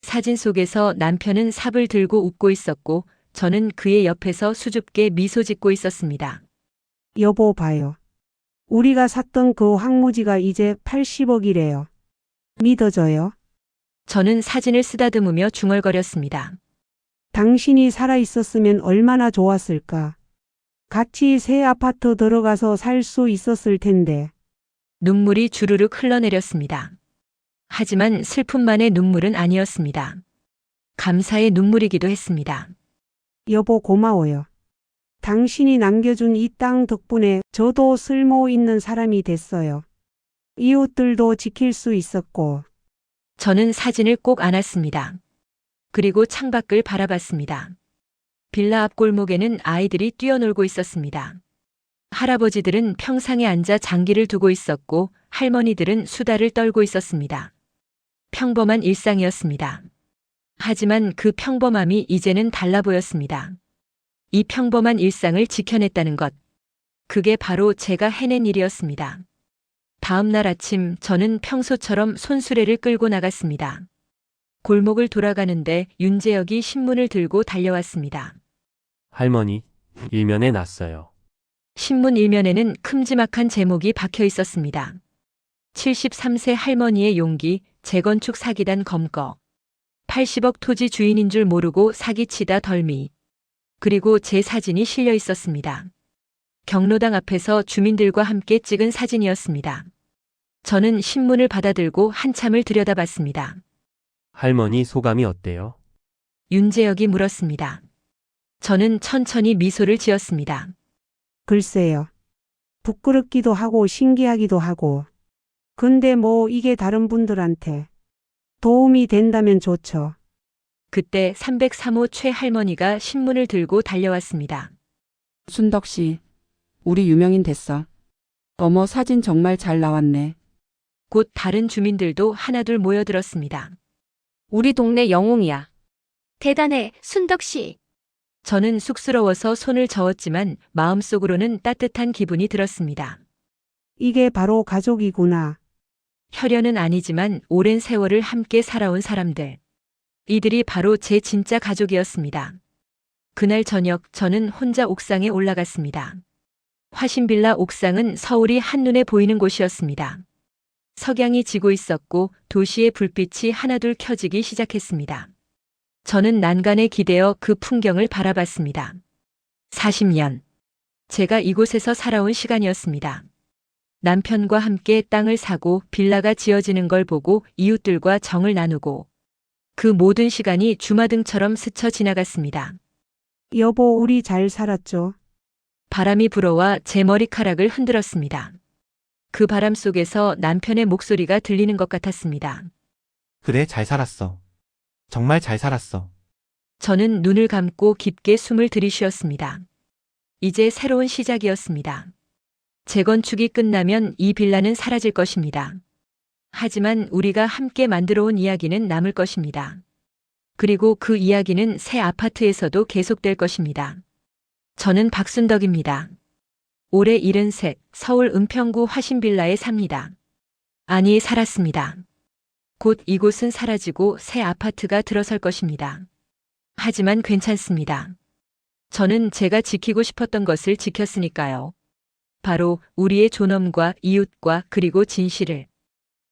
사진 속에서 남편은 삽을 들고 웃고 있었고 저는 그의 옆에서 수줍게 미소 짓고 있었습니다. 여보 봐요. 우리가 샀던 그 황무지가 이제 80억이래요. 믿어져요? 저는 사진을 쓰다듬으며 중얼거렸습니다. 당신이 살아있었으면 얼마나 좋았을까. 같이 새 아파트 들어가서 살 수 있었을 텐데. 눈물이 주르륵 흘러내렸습니다. 하지만 슬픔만의 눈물은 아니었습니다. 감사의 눈물이기도 했습니다. 여보 고마워요. 당신이 남겨준 이 땅 덕분에 저도 쓸모 있는 사람이 됐어요. 이웃들도 지킬 수 있었고. 저는 사진을 꼭 안았습니다. 그리고 창밖을 바라봤습니다. 빌라 앞 골목에는 아이들이 뛰어놀고 있었습니다. 할아버지들은 평상에 앉아 장기를 두고 있었고 할머니들은 수다를 떨고 있었습니다. 평범한 일상이었습니다. 하지만 그 평범함이 이제는 달라 보였습니다. 이 평범한 일상을 지켜냈다는 것. 그게 바로 제가 해낸 일이었습니다. 다음 날 아침 저는 평소처럼 손수레를 끌고 나갔습니다. 골목을 돌아가는데 윤재혁이 신문을 들고 달려왔습니다. 할머니, 일면에 났어요. 신문 일면에는 큼지막한 제목이 박혀 있었습니다. 73세 할머니의 용기, 재건축 사기단 검거. 80억 토지 주인인 줄 모르고 사기치다 덜미. 그리고 제 사진이 실려 있었습니다. 경로당 앞에서 주민들과 함께 찍은 사진이었습니다. 저는 신문을 받아들고 한참을 들여다봤습니다. 할머니 소감이 어때요? 윤재혁이 물었습니다. 저는 천천히 미소를 지었습니다. 글쎄요. 부끄럽기도 하고 신기하기도 하고. 근데 뭐 이게 다른 분들한테 도움이 된다면 좋죠. 그때 303호 최 할머니가 신문을 들고 달려왔습니다. 순덕 씨, 우리 유명인 됐어. 어머 사진 정말 잘 나왔네. 곧 다른 주민들도 하나둘 모여들었습니다. 우리 동네 영웅이야. 대단해, 순덕 씨. 저는 쑥스러워서 손을 저었지만 마음속으로는 따뜻한 기분이 들었습니다. 이게 바로 가족이구나. 혈연은 아니지만 오랜 세월을 함께 살아온 사람들. 이들이 바로 제 진짜 가족이었습니다. 그날 저녁 저는 혼자 옥상에 올라갔습니다. 화신빌라 옥상은 서울이 한눈에 보이는 곳이었습니다. 석양이 지고 있었고 도시의 불빛이 하나둘 켜지기 시작했습니다. 저는 난간에 기대어 그 풍경을 바라봤습니다. 40년. 제가 이곳에서 살아온 시간이었습니다. 남편과 함께 땅을 사고 빌라가 지어지는 걸 보고 이웃들과 정을 나누고 그 모든 시간이 주마등처럼 스쳐 지나갔습니다. 여보 우리 잘 살았죠? 바람이 불어와 제 머리카락을 흔들었습니다. 그 바람 속에서 남편의 목소리가 들리는 것 같았습니다. 그래, 잘 살았어. 정말 잘 살았어. 저는 눈을 감고 깊게 숨을 들이쉬었습니다. 이제 새로운 시작이었습니다. 재건축이 끝나면 이 빌라는 사라질 것입니다. 하지만 우리가 함께 만들어온 이야기는 남을 것입니다. 그리고 그 이야기는 새 아파트에서도 계속될 것입니다. 저는 박순덕입니다. 올해 73, 서울 은평구 화신빌라에 삽니다. 아니, 살았습니다. 곧 이곳은 사라지고 새 아파트가 들어설 것입니다. 하지만 괜찮습니다. 저는 제가 지키고 싶었던 것을 지켰으니까요. 바로 우리의 존엄과 이웃과 그리고 진실을.